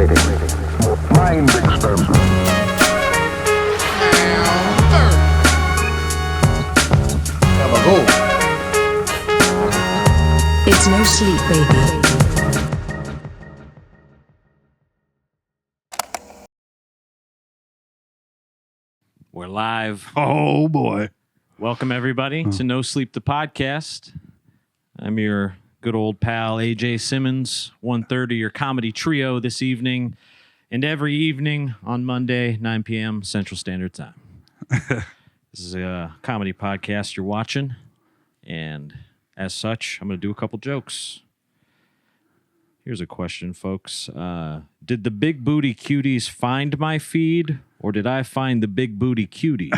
Stimulating. Mind experiment. It's no sleep, baby. We're live. Oh, boy. Welcome, everybody, to No Sleep, the podcast. I'm your good old pal, AJ Simmons, 1:30, your comedy trio this evening, and every evening on Monday, 9 p.m. Central Standard Time. This is a comedy podcast you're watching, and as such, I'm going to do a couple jokes. Here's a question, folks. Did the big booty cuties find my feed, or did I find the big booty cuties?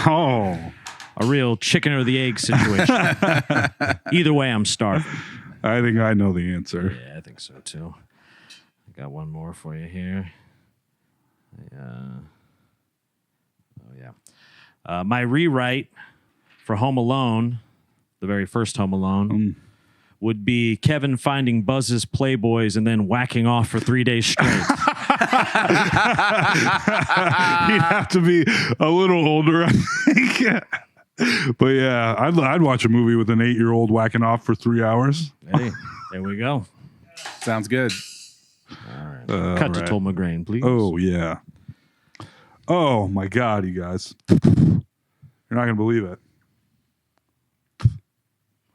Oh. A real chicken or the egg situation. Either way, I'm starving. I think I know the answer. Yeah, I think so, too. I got one more for you here. My rewrite for Home Alone, the very first Home Alone, would be Kevin finding Buzz's Playboys and then whacking off for 3 days straight. He'd have to be a little older, I think. But yeah, I'd watch a movie with an 8-year-old whacking off for 3 hours. Hey, there we go. Sounds good. All right. Cut to Toll McGrain, please. Oh, yeah. Oh, my God, you guys. You're not going to believe it.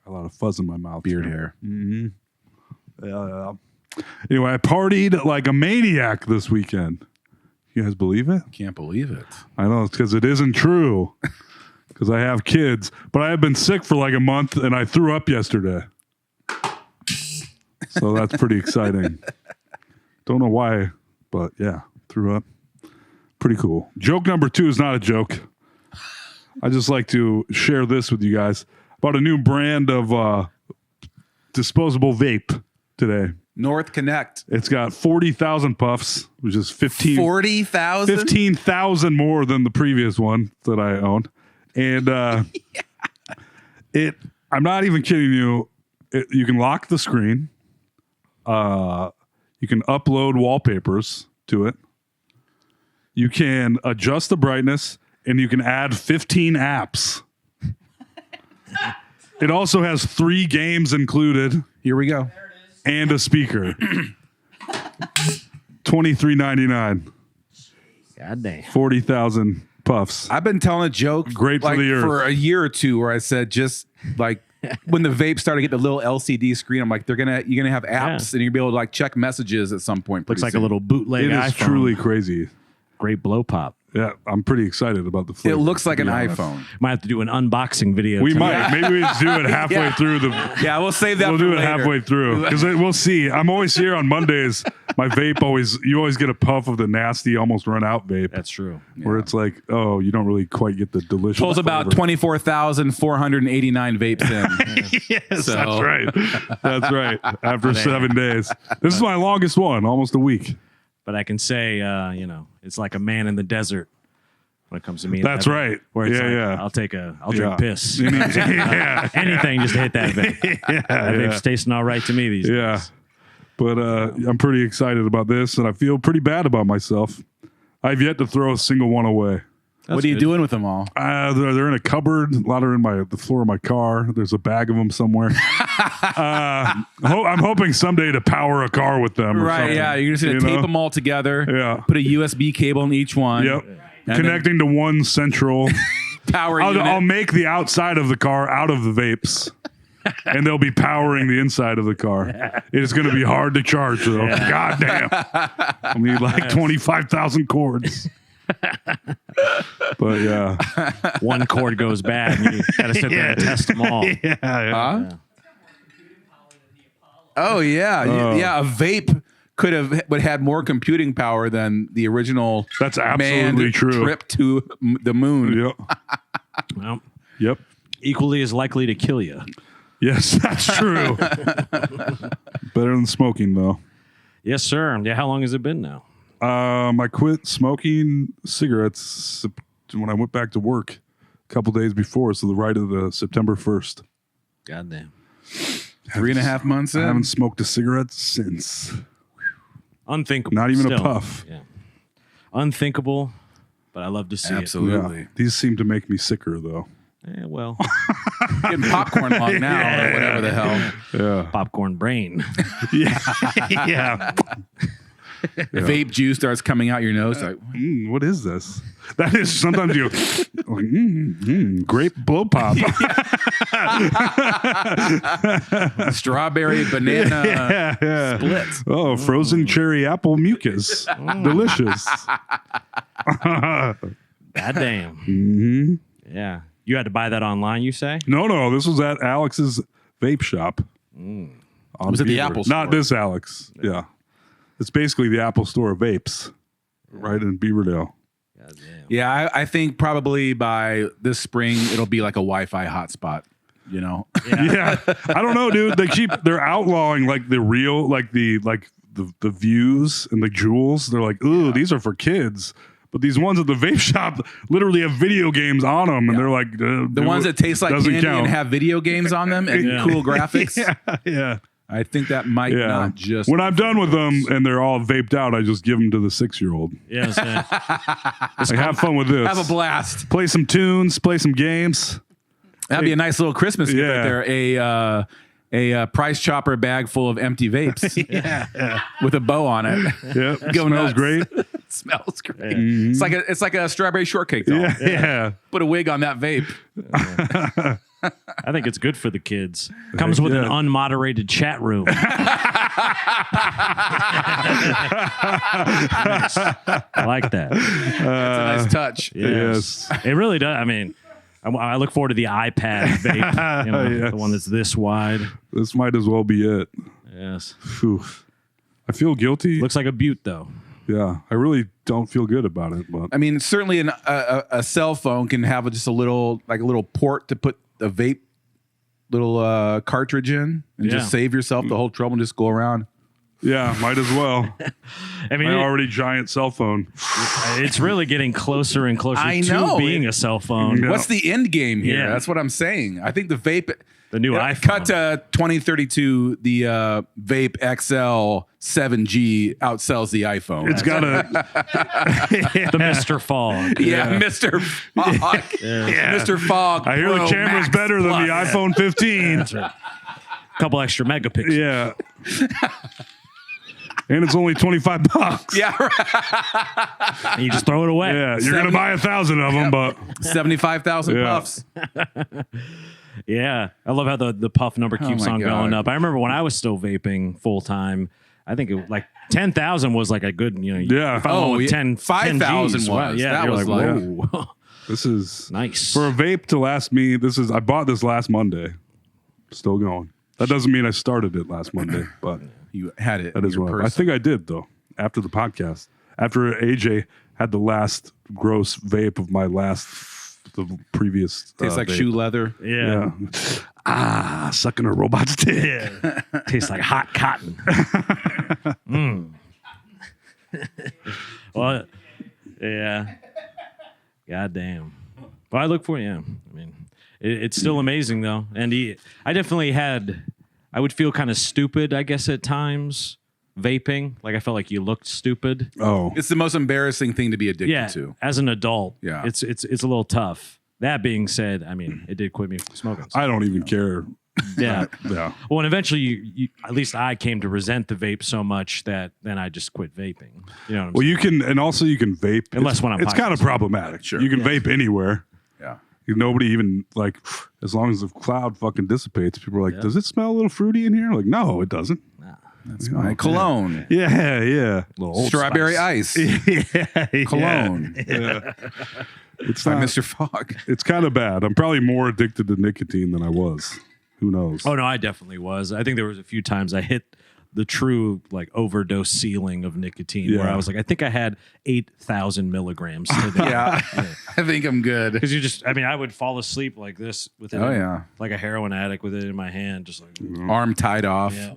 A lot of fuzz in my mouth. Beard hair. Mm-hmm. Anyway, I partied like a maniac this weekend. You guys believe it? Can't believe it. I know, it's because it isn't true. Because I have kids. But I have been sick for like a month, and I threw up yesterday. So that's pretty exciting. Don't know why, but yeah, threw up. Pretty cool. Joke number 2 is not a joke. I just like to share this with you guys. Bought a new brand of disposable vape today. North Connect. It's got 40,000 puffs, which is 15,000 more than the previous one that I owned. And I'm not even kidding you. You can lock the screen. You can upload wallpapers to it. You can adjust the brightness, and you can add 15 apps. It also has 3 games included. Here we go. And a speaker. $23.99. God damn. 40,000 puffs. I've been telling a joke Great for the earth. for a year or two where I said just like when the vape started to get the little LCD screen, I'm like, you're gonna have apps and you're gonna be able to like check messages at some point. Looks like soon. a little bootleg It is iPhone. truly crazy. Great blow pop. Yeah, I'm pretty excited about the It flavor. looks like to an be honest. iPhone. Might have to do an unboxing video. We tonight. might. Maybe we just do it halfway through the. Yeah, we'll save that. We'll for do it later. halfway through because we'll see. I'm always here on Mondays. My vape you always get a puff of the nasty, almost run out vape. That's true. Where it's like, oh, you don't really quite get the delicious. Pulls about flavor. 24,489 vapes in. Yes, So- that's right. That's right. After 7 days, this is my longest one, almost a week. But I can say, it's like a man in the desert when it comes to me. That's right. Where it's Yeah, like, yeah. I'll drink piss. Yeah. Anything just to hit that vape. That vape's Yeah. tasting all right to me these Yeah. days. But I'm pretty excited about this, and I feel pretty bad about myself. I've yet to throw a single one away. What are you good. doing with them all? They're in a cupboard. A lot are in the floor of my car. There's a bag of them somewhere. I'm hoping someday to power a car with them. Or Right, something, yeah. You're just going to tape them all together. Yeah. Put a USB cable in each one. Yep. And Connecting to one central. power unit. I'll make the outside of the car out of the vapes. And they'll be powering the inside of the car. It's going to be hard to charge, though. God damn. I need like 25,000 cords. But yeah. One cord goes bad, and you got to sit there and test them all. Huh? Oh, yeah. Yeah, a vape would have more computing power than the original That's absolutely manned true. trip to the moon. Yep. Well, Yep. equally as likely to kill you. Yes, that's true. Better than smoking, though. Yes, sir. Yeah, how long has it been now? I quit smoking cigarettes when I went back to work a couple days before, so the right of the September 1st. Goddamn. 3.5 months I in. haven't smoked a cigarette since. Unthinkable. Not even a still. puff. Yeah. Unthinkable, but I love to see Absolutely. Yeah. These seem to make me sicker, though. it. Well, Getting popcorn lung now or whatever the hell. Yeah. popcorn brain. Yeah. Vape juice starts coming out your nose. Like, What is this? That is sometimes you like, grape blow pop. strawberry banana Yeah. splits. Oh, frozen cherry apple mucus. Delicious. Goddamn. Mm-hmm. Yeah. You had to buy that online, you say? No, this was at Alex's vape shop. Was it the Apple store? Not this Alex. Yeah. It's basically the Apple store of vapes right in Beaverdale. Goddamn. Yeah, I think probably by this spring it'll be like a Wi-Fi hotspot. You know, Yeah. I don't know, dude. They're outlawing like the real, like the views and the jewels. They're like, ooh, these are for kids. But these ones at the vape shop literally have video games on them, and they're like the ones that taste like candy and have video games on them and cool graphics. Yeah. I think that might not just. When I'm done with them and they're all vaped out, I just give them to the 6-year-old. Yes. Like, have fun with this. Have a blast. Play some tunes. Play some games. That'd be a nice little Christmas gift Yeah. right there. A price chopper bag full of empty vapes with a bow on it. Yeah, Go smells nuts. great. It smells great. It's like a strawberry shortcake doll. Yeah. Put a wig on that vape. I think it's good for the kids. Comes with an unmoderated chat room. I like that. That's a nice touch. Yes. It really does. I mean, I look forward to the iPad vape, Yes. the one that's this wide. This might as well be it. Yes. Phew. I feel guilty. Looks like a butte, though. Yeah. I really don't feel good about it. But I mean, certainly a cell phone can have just a little port to put a vape little cartridge in and just save yourself the whole trouble and just go around. yeah, might as well. I mean, My already giant cell phone. it's really getting closer and closer I to know. being a cell phone. Yeah. What's the end game here? Yeah. That's what I'm saying. I think the vape, The new iPhone. cut to 2032, the vape XL 7G outsells the iPhone. It's got a The Mr. Fog. yeah, Mr. Fog. Mr. Fog. I hear the Pro camera's Max better than the Plus. iPhone 15. That's right. Couple extra megapixels. Yeah. And it's only $25. Yeah, right. And you just throw it away. Yeah, you're gonna buy 1,000 of them, but 75,000 Yeah. puffs. Yeah. I love how the puff number keeps my on God. going up. I remember when I was still vaping full time, I think it like 10,000 was like a good, Yeah. If I went with 10, 5,000 Gs, was. Yeah. That you're was like, like- whoa. this is Nice. for a vape to last me. I bought this last Monday. Still going. That doesn't mean I started it last Monday, but You had it. that is in your what I purse. think I did though. After the podcast, after AJ had the last gross vape of the previous Tastes like vape. shoe leather. Yeah. Yeah. Sucking a robot's dick. Yeah. Tastes like hot cotton. Well, yeah. God damn. Well, I look for I mean, it's still amazing though, and I definitely I would feel kind of stupid, I guess, at times vaping. Like I felt like you looked stupid. Oh, It's the most embarrassing thing to be addicted Yeah, to. as an adult, Yeah. it's a little tough. That being said, I mean, it did quit me from smoking. I don't even care. Yeah. Yeah. Well, and eventually, you at least I came to resent the vape so much that then I just quit vaping. You know what I'm Well, saying? you can, and also you can vape. Unless when I'm it's kind of podcasting. problematic. Sure. You can vape anywhere. Yeah. Nobody even like, as long as the cloud fucking dissipates, people are like, does it smell a little fruity in here? Like, no, it doesn't. That's my cologne. Yeah, yeah. Little Old Strawberry Spice. ice. Cologne. It's By not, Mr. Fogg. it's kind of bad. I'm probably more addicted to nicotine than I was. Who knows? Oh no, I definitely was. I think there was a few times I hit the true like overdose ceiling of nicotine where Yeah. I was like, I think I had 8,000 milligrams today. Yeah. I think I'm good. Because I would fall asleep like this with it, Oh, yeah. like a heroin addict with it in my hand, just like, Arm tied off. yeah,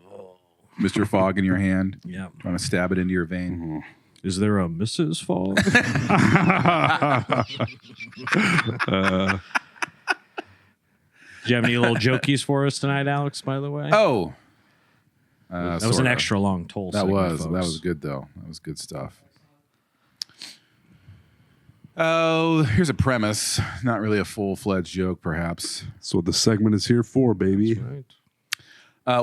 Mr. Fogg in your hand. yeah. Trying to stab it into your vein. Is there a Mrs. Fogg? Do you have any little jokies for us tonight, Alex, by the way? Oh. That was an extra long toll. That segment, folks. was good though. That was good stuff. Oh, here's a premise. Not really a full-fledged joke, perhaps. That's what the segment is here for, baby. Right.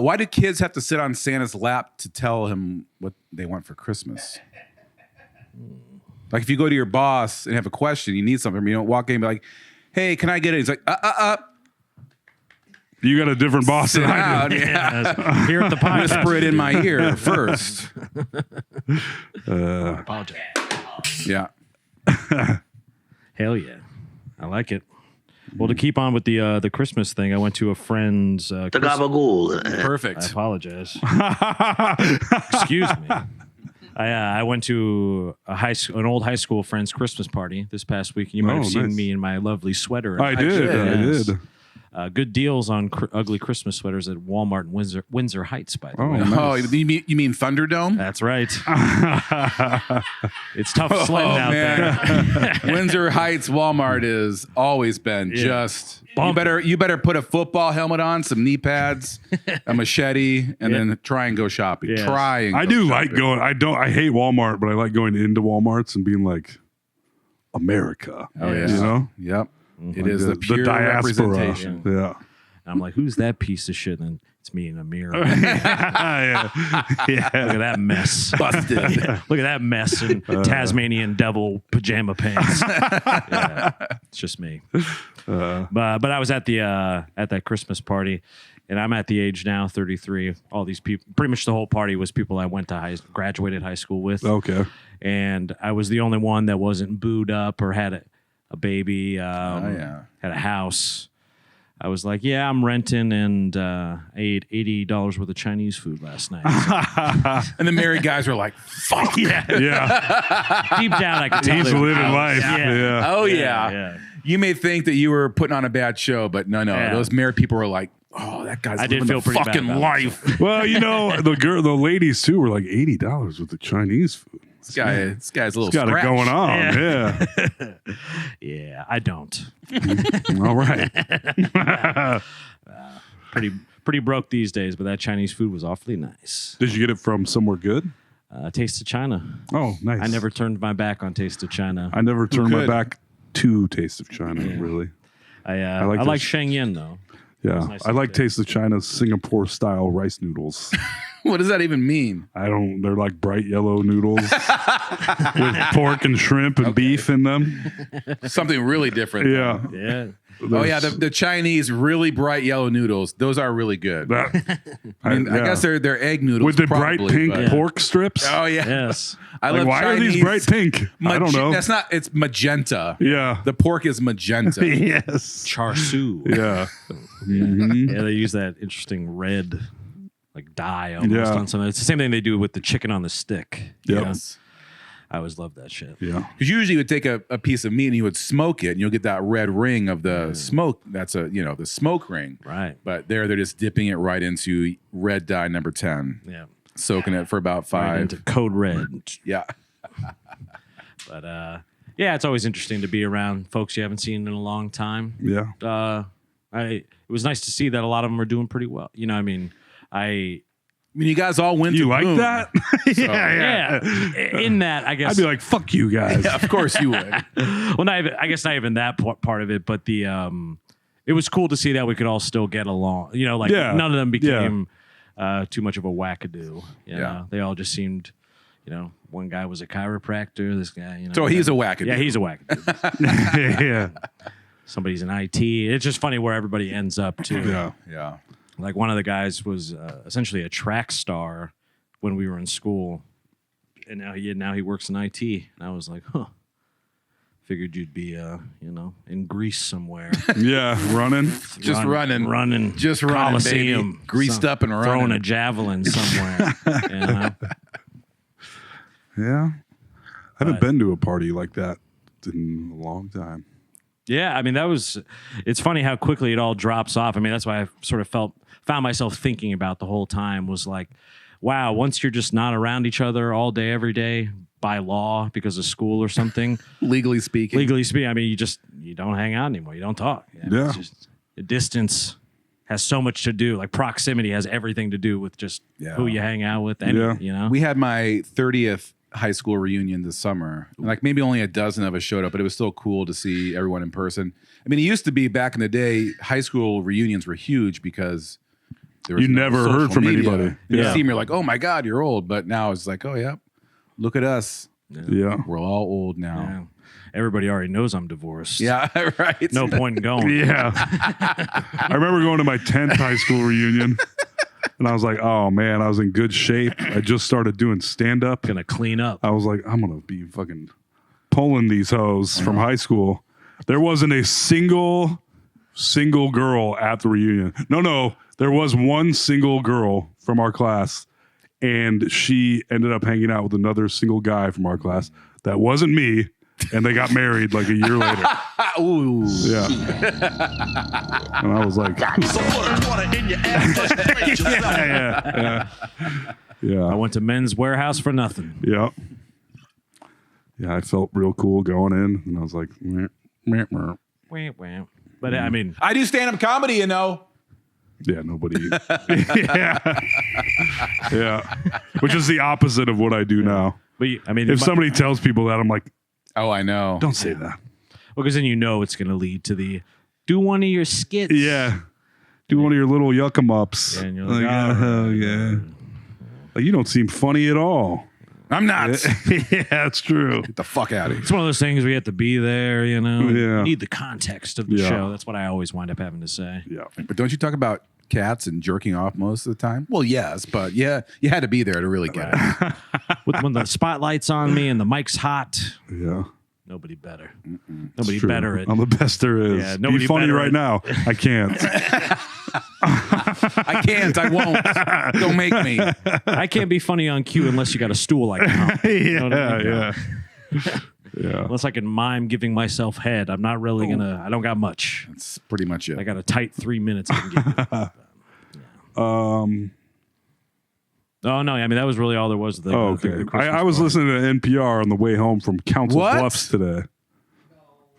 Why do kids have to sit on Santa's lap to tell him what they want for Christmas? Like if you go to your boss and have a question, you need something, you don't walk in and be like, "Hey, can I get it?" He's like, You got a different boss sit than I down. do. Yeah. Here at the podcast. Whisper it in my ear first. Apologize. Yeah. Hell yeah, I like it. Well, to keep on with the Christmas thing, I went to a friend's. Perfect. I apologize. Excuse me. I went to an old high school friend's Christmas party this past week. You might have seen nice. me in my lovely sweater. I did. Yes. I did. Good deals on ugly Christmas sweaters at Walmart in Windsor Heights, by the way. Nice. Oh, you mean Thunderdome? That's right. It's tough sledding out there. Windsor Heights Walmart has always been just you better put a football helmet on, some knee pads, a machete, and then try and go shopping. Yes. Try and I go do shopping. like going. I hate Walmart, but I like going into Walmarts and being like, America. Oh yeah. You know? It Like is the pure diaspora. representation. Yeah. And I'm like, who's that piece of shit? And it's me in a mirror. yeah. Look at that mess. Busted. Look at that mess in Tasmanian devil pajama pants. Yeah, it's just me. But I was at that Christmas party, and I'm at the age now, 33. All these people, pretty much the whole party was people I went to graduated high school with. Okay. And I was the only one that wasn't booed up or had a baby, had a house. I was like, yeah, I'm renting, and I ate $80 worth of Chinese food last night. And the married guys were like, "Fuck Yeah. Deep down, I could tell He's they were living out. life. Yeah. Yeah. Oh Yeah. You may think that you were putting on a bad show, but no. Yeah. Those married people were like, "Oh, that guy's I did living feel the pretty bad fucking about it, life." Well, the ladies too were like $80 with the Chinese food. This guy's a little It's got it scratch. going on. Yeah. Yeah, I don't. All right. Pretty broke these days, but that Chinese food was awfully nice. Did you get it from somewhere good? Taste of China. Oh, nice. I never turned my back on Taste of China. I never turned my could? back to Taste of China. Really. I like like those- Sheng Yin though. Yeah. nice I like up there. Taste of China's Singapore style rice noodles. What does that even mean? They're like bright yellow noodles with pork and shrimp and beef in them. Something really different. Yeah. Yeah. Oh yeah, the Chinese really bright yellow noodles. Those are really good. That, I guess they're egg noodles with the probably, bright pink but- pork strips. Oh yeah. Yes. I Like, love why Chinese. are these bright pink? I don't know. That's not. It's magenta. Yeah. The pork is magenta. Yes. Char siu. Yeah. Yeah, they use that interesting red like dye almost Yeah. on something. It's the same thing they do with the chicken on the stick. Yep. Yes. I always love that shit. Yeah. Because usually you would take a piece of meat and you would smoke it, and you'll get that red ring of the smoke. That's the smoke ring. Right. But they're just dipping it right into red dye number 10, Yeah. soaking it for about 5. Right into code red. Yeah. But yeah, it's always interesting to be around folks you haven't seen in a long time. Yeah. It was nice to see that a lot of them are doing pretty well. You know, I mean, I mean, you guys all went You through like Boom. that? yeah. In that, I guess. I'd be like, fuck you guys. Yeah, of course you would. well, I guess not even that part of it, but the it was cool to see that we could all still get along. You know, like Yeah. none of them became too much of a wackadoo. You know? Yeah. They all just seemed. You know, one guy was a chiropractor. This guy, you know, So he's a wackadoo. Yeah, he's a wackadoo. yeah. Somebody's in IT. It's just funny where everybody ends up too. Yeah. Yeah. Like one of the guys was essentially a track star when we were in school, and now he works in IT. And I was like, huh. Figured you'd be, in Greece somewhere, Yeah. Running. Just running. just running, Coliseum, baby. Greased up and running. throwing a javelin somewhere. you know? Yeah. I haven't But- been to a party like that in a long time. Yeah, I mean it's funny how quickly it all drops off. I mean that's why I sort of found myself thinking about the whole time was like, wow, once you're just not around each other all day every day by law because of school or something, Legally speaking. legally speaking, I mean you don't hang out anymore, you don't talk. Yeah. It's just a distance has so much to do. Like proximity has everything to do with just Yeah. who you hang out with. And, Yeah. you know, We had my 30th high school reunion this summer. Like maybe only a dozen of us showed up, but it was still cool to see everyone in person. I mean, it used to be back in the day, high school reunions were huge because there was You no never social heard from media. anybody. You Yeah. see them, you're like, oh my God, you're old. But now it's like, oh yeah, look at us. Yeah. We're all old yeah. now. Everybody already knows I'm divorced. Yeah, right. No point in going. Yeah. I remember going to my 10th high school reunion and I was like, oh man, I was in good shape. I just started doing stand up. Gonna clean up. I was like, I'm going to be fucking pulling these hoes from high school. There wasn't a single girl at the reunion. No, there was one single girl from our class, and she ended up hanging out with another single guy from our class. That wasn't me, and they got married like a year later. Ooh. Yeah. And I was like, yeah. I went to Men's Warehouse for nothing. Yeah. Yeah, I felt real cool going in, and I was like, meh, meh, meh. Wah, wah. But I mean, I do stand-up comedy, you know. Yeah, nobody. Yeah. Yeah. Which is the opposite of what I do now. but I mean, If somebody tells people that, I'm like, Oh, I know. don't say that. because then you know it's gonna lead to the do one of your skits. Yeah. Do one of your little yuck 'em ups. Yeah, and you're like, oh, yeah. Like, you don't seem funny at all. I'm not. Yeah, that's true. Get the fuck out of here. It's one of those things where you have to be there, you know. Yeah. You need the context of the Yeah. show. That's what I always wind up having to say. Yeah. But don't you talk about cats and jerking off most of the time? Well, yes, but yeah, you had to be there to really get it. When the spotlight's on me and the mic's hot, Yeah. nobody better. It's Nobody true. better at. I'm the best there is. Yeah, Be nobody funny better right at- now. I can't. I can't. I won't. Don't make me. I can't be funny on cue unless you got a stool I can hump. Yeah, what I mean? yeah. Yeah. Unless I can mime giving myself head. I'm not really gonna. I don't got much. That's pretty much it. I got a tight 3 minutes I can give you. Oh no! I mean that was really all there was. To the, Oh, the okay. Christmas I was party. listening to NPR on the way home from Council What? Bluffs today.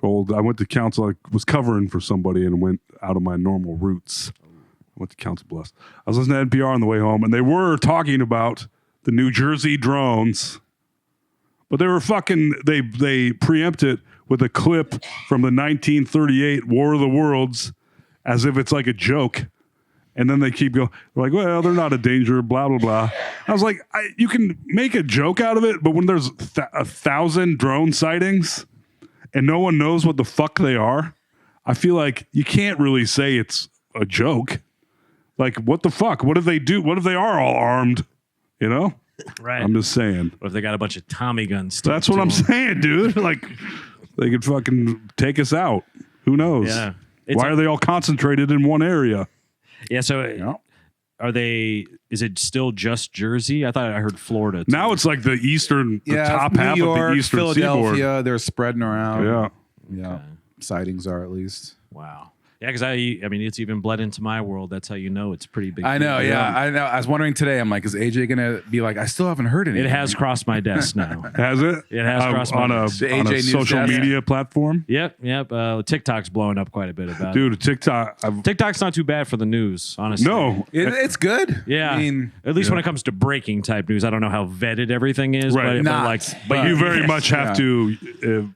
I went to Council. I was covering for somebody and went out of my normal routes. I went to Council Bluffs. I was listening to NPR on the way home, and they were talking about the New Jersey drones, but they were fucking. They preempt it with a clip from the 1938 War of the Worlds, as if it's like a joke. And then they keep going, they're like, well, they're not a danger, blah, blah, blah. I was like, you can make a joke out of it, but when there's 1,000 drone sightings and no one knows what the fuck they are, I feel like you can't really say it's a joke. Like, what the fuck? What if they do? What if they are all armed? You know? Right. I'm just saying. What if they got a bunch of Tommy guns? That's what I'm saying, dude. Like, they could fucking take us out. Who knows? Yeah. Why are they all concentrated in one area? Yeah. So Yeah. are they? Is it still just Jersey? I thought I heard Florida. Too. Now it's like the top New half York, of the eastern Philadelphia, seaboard. they're spreading around. Yeah. Yeah. Sightings are at least. Wow. Yeah, because I mean, it's even bled into my world. That's how you know it's pretty big. I know, deal. yeah. I know. I was wondering today, I'm like, is AJ gonna be like, I still haven't heard anything? It has crossed my desk now. Has it? It has crossed my on a, desk. The on AJ a News social desk. media platform. Yep. TikTok's blowing up quite a bit about it. Dude, TikTok. TikTok's not too bad for the news, honestly. No. It's good. Yeah. I mean, at least when it comes to breaking type news, I don't know how vetted everything is, Right. but Not, like, But you very yeah. much have to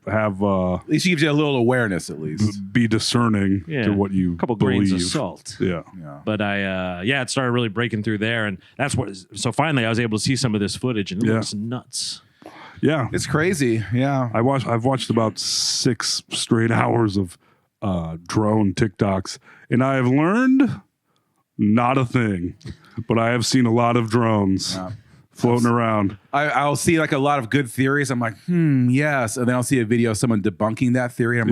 have at least it gives you a little awareness, at least. be discerning Yeah. to what you a couple believe. grains of salt. Yeah. Yeah. But it started really breaking through there, and that's what. So finally, I was able to see some of this footage, and it Yeah. looks nuts. Yeah. It's crazy. Yeah. I've watched about 6 straight hours of drone TikToks, and I have learned not a thing, but I have seen a lot of drones floating around. I'll see like a lot of good theories. I'm like, yes. And then I'll see a video of someone debunking that theory. I'm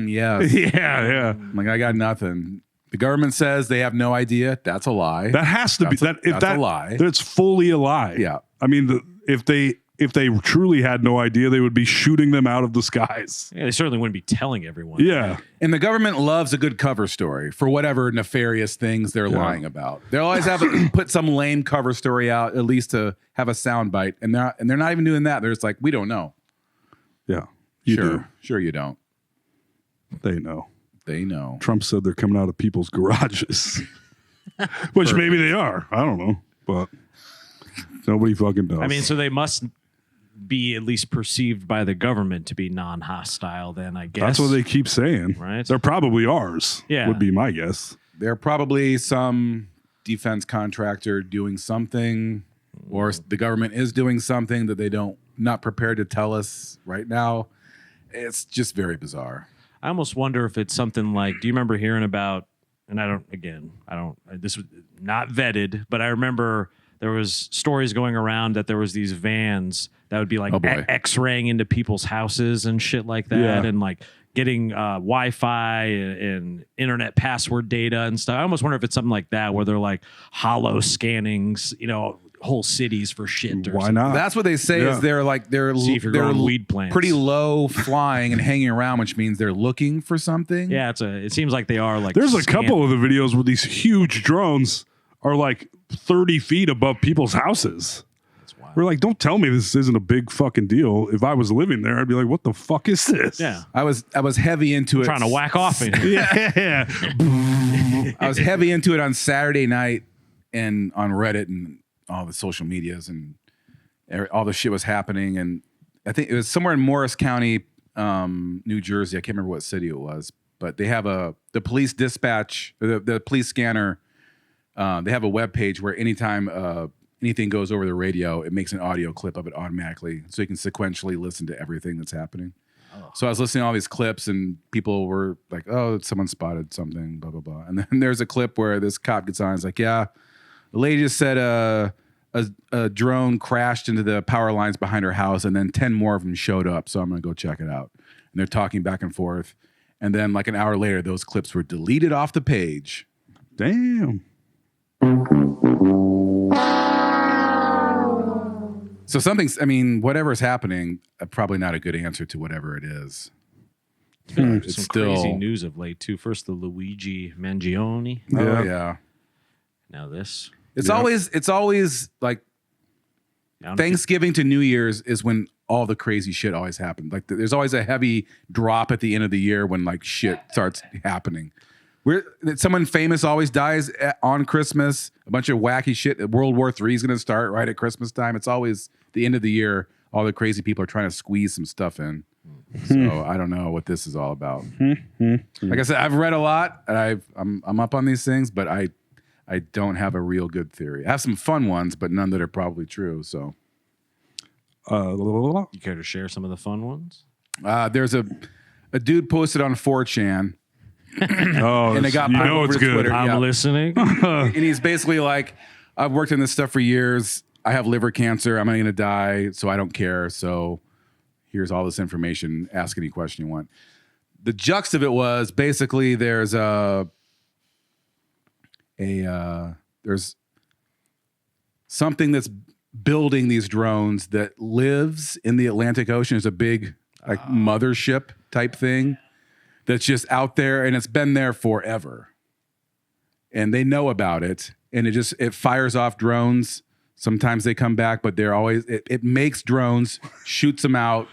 Yeah. like, yes. Yeah. I'm like, I got nothing. The government says they have no idea. That's a lie. That has to be That's a lie. That's fully a lie. Yeah. I mean, if they truly had no idea, they would be shooting them out of the skies. Yeah, they certainly wouldn't be telling everyone. Yeah. And the government loves a good cover story for whatever nefarious things they're lying about. They'll always have put some lame cover story out, at least to have a soundbite. And they're not even doing that. They're just like, we don't know. Yeah. You do. Sure you don't. They know. They know. Trump said they're coming out of people's garages. Which maybe they are. I don't know, but nobody fucking does. I mean, so they must be at least perceived by the government to be non-hostile. Then I guess that's what they keep saying. Right. They're probably ours. Yeah. Would be my guess. They're probably some defense contractor doing something, or the government is doing something that they not prepared to tell us right now. It's just very bizarre. I almost wonder if it's something like, do you remember hearing about, and this was not vetted, but I remember there was stories going around that there was these vans that would be like X-raying into people's houses and shit like that. And like getting Wi-Fi and internet password data and stuff. I almost wonder if it's something like that where they're like hollow scannings, whole cities for shit. Or Why something. not? That's what they say is they're See if you're growing weed plants. pretty low flying and hanging around, which means they're looking for something. Yeah, it seems like they are like. There's a couple of the videos where these huge drones are like 30 feet above people's houses. We're like, don't tell me this isn't a big fucking deal. If I was living there, I'd be like, what the fuck is this? Yeah. I was heavy into it. Trying to whack off in here. Yeah. I was heavy into it on Saturday night and on Reddit and all the social medias and all the shit was happening. And I think it was somewhere in Morris County, New Jersey. I can't remember what city it was, but they have the police dispatch, the police scanner. They have a web page where anytime anything goes over the radio, it makes an audio clip of it automatically, so you can sequentially listen to everything that's happening. So I was listening to all these clips, and people were like, "Oh, someone spotted something," blah blah blah. And then there's a clip where this cop gets on. He's like, "Yeah, the lady just said a drone crashed into the power lines behind her house, and then 10 more of them showed up. So I'm gonna go check it out." And they're talking back and forth, and then like an hour later, those clips were deleted off the page. Damn. So whatever's happening, probably not a good answer to whatever it is. It's Some still crazy news of late too. First the Luigi Mangione. Oh yeah. Now this. It's always like Thanksgiving to New Year's is when all the crazy shit always happens. Like there's always a heavy drop at the end of the year when like shit starts happening. Someone famous always dies on Christmas. A bunch of wacky shit. World War III is going to start right at Christmas time. It's always the end of the year. All the crazy people are trying to squeeze some stuff in. So I don't know what this is all about. Like I said, I've read a lot, and I'm up on these things, but I don't have a real good theory. I have some fun ones, but none that are probably true. So, You care to share some of the fun ones? there's a dude posted on 4chan. Oh, And it got you put know over it's to good. Twitter. I'm Yeah. listening. And he's basically like, I've worked in this stuff for years. I have liver cancer. I'm going to die, so I don't care. So here's all this information. Ask any question you want. The juxt of it was basically there's there's something that's building these drones that lives in the Atlantic Ocean. It's a big like mothership type thing that's just out there, and it's been there forever. And they know about it, and it fires off drones. Sometimes they come back, but they're always it makes drones, shoots them out,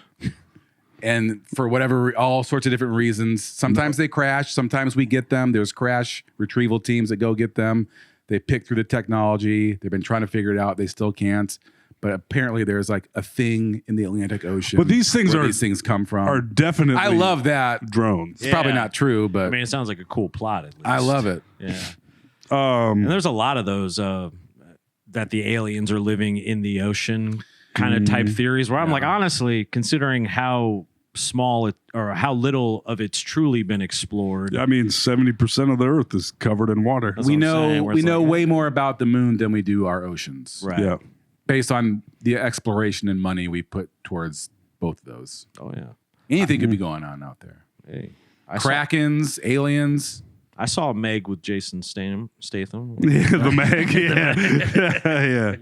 and for all sorts of different reasons. Sometimes they crash, sometimes we get them. There's crash retrieval teams that go get them. They pick through the technology. They've been trying to figure it out. They still can't. But apparently there's like a thing in the Atlantic Ocean. But these things come from. Are definitely I love that. drones. It's probably not true, but I mean, it sounds like a cool plot. At least I love it. Yeah. And there's a lot of those that the aliens are living in the ocean kind of type theories. Where I'm like, honestly, considering how small it or how little of it's truly been explored. I mean, 70% of the Earth is covered in water. That's We what I'm saying, know where it's like, way more about the moon than we do our oceans. Right. Yeah. Based on the exploration and money we put towards both of those. Oh yeah. Anything could be going on out there. Hey, Krakens, aliens. I saw Meg with Jason Statham. Yeah, the Meg. Yeah.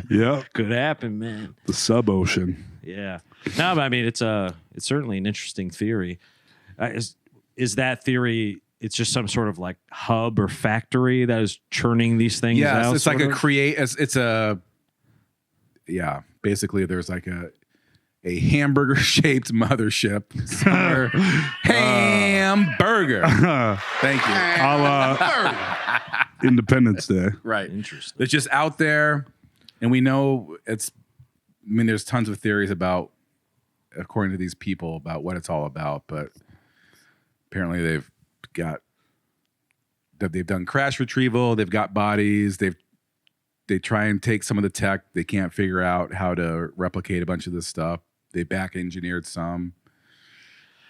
Yeah. Could happen, man. The sub ocean. Yeah. No, but I mean, it's certainly an interesting theory. Is that theory? It's just some sort of like hub or factory that is churning these things out. Yes, it's like basically there's like a hamburger shaped mothership somewhere. Hamburger. Thank you. Independence Day. Right. Interesting. It's just out there, and we know there's tons of theories about, according to these people, about what it's all about, but apparently they've done crash retrieval, they've got bodies, they try and take some of the tech, they can't figure out how to replicate a bunch of this stuff. They back engineered some.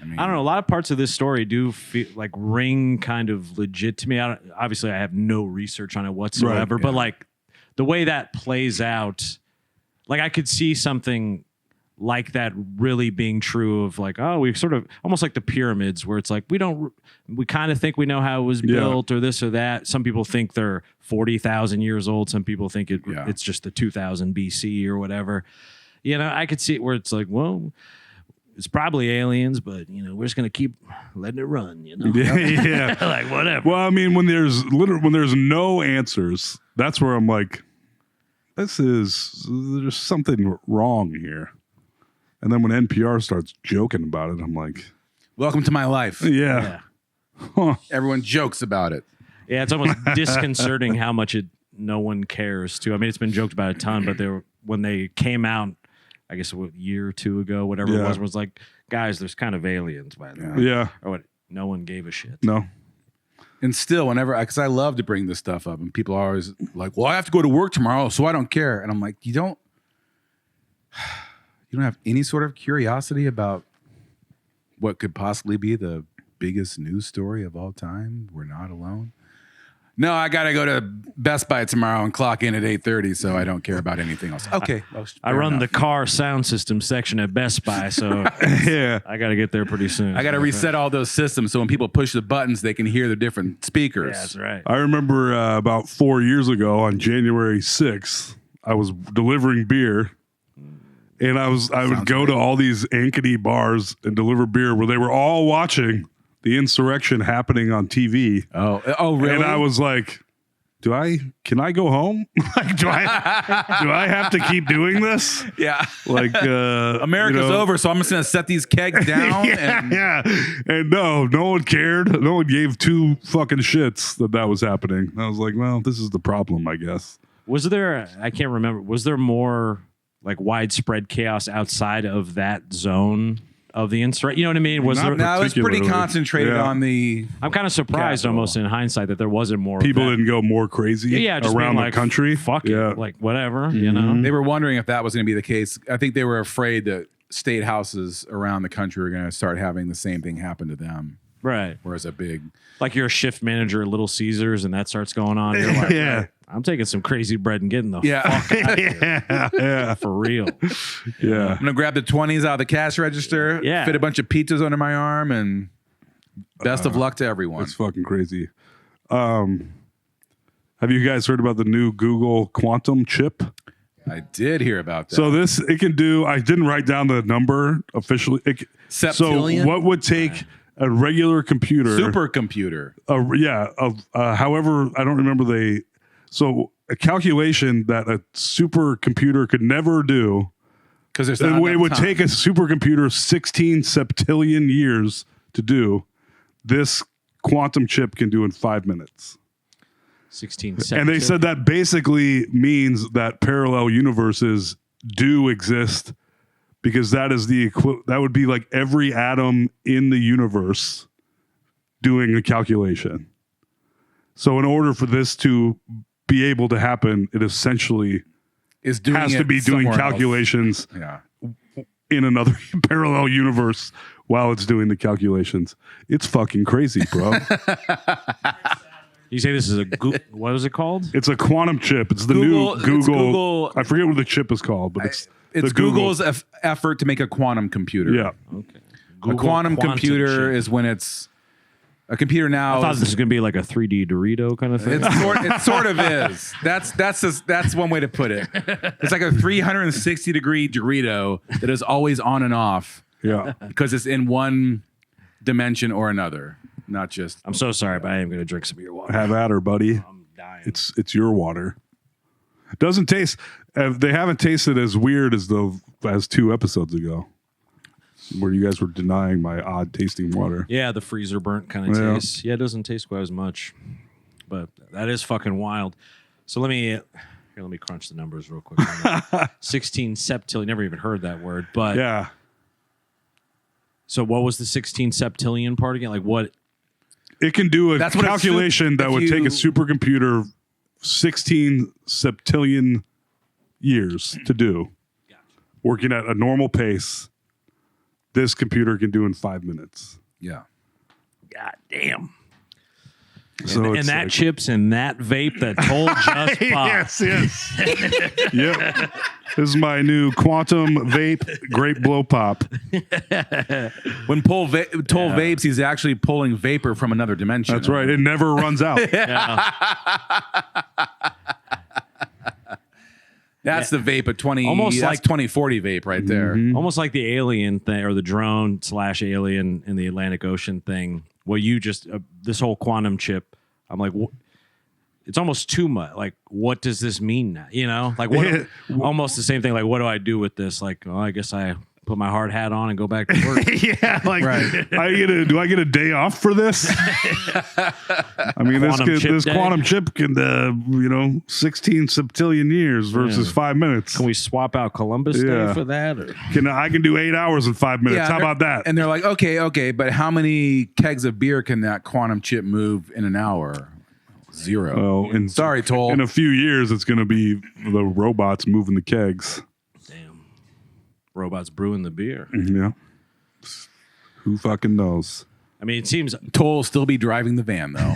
I mean, I don't know. A lot of parts of this story do feel like ring kind of legit to me. Obviously, I have no research on it whatsoever, but like the way that plays out, like I could see something like that really being true of like, oh, we sort of almost like the pyramids where it's like we kind of think we know how it was built or this or that. Some people think they're 40,000 years old. Some people think it's just the 2000 BC or whatever. You know, I could see it where it's like, well, it's probably aliens, but you know, we're just gonna keep letting it run. You know, Yeah. like whatever. Well, I mean, when there's no answers, that's where I'm like, there's something wrong here. And then when NPR starts joking about it, I'm like, welcome to my life. yeah. Huh. Everyone jokes about it. Yeah, it's almost disconcerting how much no one cares too. I mean, it's been joked about a ton, but when they came out, I guess a year or two ago, whatever it was like, guys, there's kind of aliens by the way. Yeah. Or what? No one gave a shit. No. And still, because I love to bring this stuff up, and people are always like, well, I have to go to work tomorrow, so I don't care. And I'm like, you don't have any sort of curiosity about what could possibly be the biggest news story of all time? We're not alone. No, I got to go to Best Buy tomorrow and clock in at 8:30, so I don't care about anything else. Okay. I run the car sound system section at Best Buy, so Yeah. I got to get there pretty soon. I got to reset all those systems so when people push the buttons, they can hear the different speakers. Yeah, that's right. I remember about 4 years ago on January 6th, I was delivering beer. And I would go to all these ankety bars and deliver beer where they were all watching the insurrection happening on TV. Oh, really? And I was like, can I go home? Like, do I have to keep doing this? Yeah. Like, America's over, so I'm just going to set these kegs down. And no one cared. No one gave two fucking shits that was happening. I was like, well, this is the problem, I guess. Was there? I can't remember. Was there more like widespread chaos outside of that zone of the insurrection? You know what I mean? Was there? No, it was pretty concentrated on the. I'm kind of surprised, almost in hindsight, that there wasn't more. People didn't go more crazy just around being like, the country. Fuck it, like whatever. You know, They were wondering if that was going to be the case. I think they were afraid that state houses around the country were going to start having the same thing happen to them. Right. Whereas like you're a shift manager at Little Caesars and that starts going on. You're like, right, I'm taking some crazy bread and getting the fuck out of here. Yeah. For real. Yeah. I'm going to grab the 20s out of the cash register, fit a bunch of pizzas under my arm, and best of luck to everyone. It's fucking crazy. Have you guys heard about the new Google quantum chip? I did hear about that. So it can do, I didn't write down the number officially. Septillion? So what would take a regular computer, supercomputer, however, I don't remember so a calculation that a supercomputer could never do, because it would take a supercomputer 16 septillion years to do. This quantum chip can do in 5 minutes. 16 seconds. And they said that basically means that parallel universes do exist, because that is that would be like every atom in the universe doing a calculation. So in order for this to be able to happen, it essentially has to be doing calculations in another parallel universe while it's doing the calculations. It's fucking crazy, bro. You say this is what is it called? It's a quantum chip. It's the new Google. I forget what the chip is called, but it's Google's effort to make a quantum computer. Yeah. Okay. A quantum computer chip is when it's a computer now. I thought this was going to be like a 3D Dorito kind of thing. It sort of is. That's one way to put it. It's like a 360-degree Dorito that is always on and off. Yeah. Because it's in one dimension or another, not just. I'm so sorry, but I am going to drink some of your water. Have at her, buddy. I'm dying. It's your water. It doesn't taste. They haven't tasted as weird as 2 episodes ago, where you guys were denying my odd tasting water. Yeah, the freezer burnt kind of taste. Yeah, it doesn't taste quite as much. But that is fucking wild. So let me crunch the numbers real quick. 16 septillion. Never even heard that word. But Yeah. So what was the 16 septillion part again? Like what? It can do a That's what calculation that would take a supercomputer 16 septillion years to do. Working at a normal pace, this computer can do in 5 minutes. Yeah. God damn. So And it's that like- chip's in that vape that Toll just popped. yes. Yep. This is my new quantum vape grape blow pop. When Toll vapes, he's actually pulling vapor from another dimension. That's right. It never runs out. That's the vape of 20. Almost That's like 2040 vape right there. Almost like the alien thing or the drone / alien in the Atlantic Ocean thing. Well, you just this whole quantum chip. I'm like, it's almost too much. Like, what does this mean now? You know, like what? Almost the same thing. Like, what do I do with this? Like, oh, I guess I put my hard hat on and go back to work. Yeah, like, do I get a day off for this? I mean, this quantum chip can, 16 septillion years versus 5 minutes. Can we swap out Columbus Day for that? Or? I can do 8 hours in 5 minutes. How about that? And they're like, okay, but how many kegs of beer can that quantum chip move in an hour? 0. Well, Sorry, Toll. In a few years, it's going to be the robots moving the kegs. Damn. Robots brewing the beer. Yeah. Who fucking knows? I mean, it seems Toll will still be driving the van, though.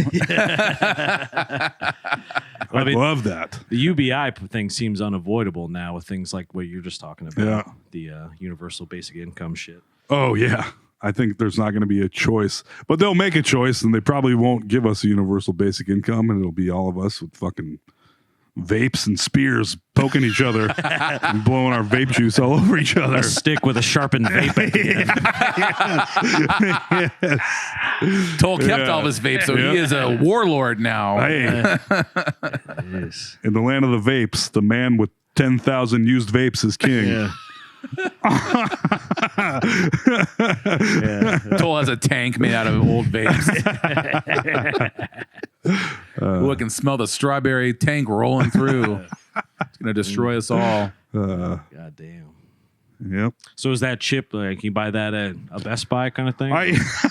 I love that. the UBI thing seems unavoidable now with things like what you're just talking about. Yeah. The universal basic income shit. Oh, yeah. I think there's not going to be a choice, but they'll make a choice, and they probably won't give us a universal basic income, and it'll be all of us with fucking vapes and spears poking each other and blowing our vape juice all over each other. A stick with a sharpened vape at the end. Toll kept all his vapes, so he is a warlord now. Hey, in the land of the vapes, the man with 10,000 used vapes is king. Yeah. Toll has a tank made out of old vapes. Ooh, I can smell the strawberry tank rolling through. It's gonna destroy us all. God damn. Yep. So is that chip like you buy that at a Best Buy kind of thing?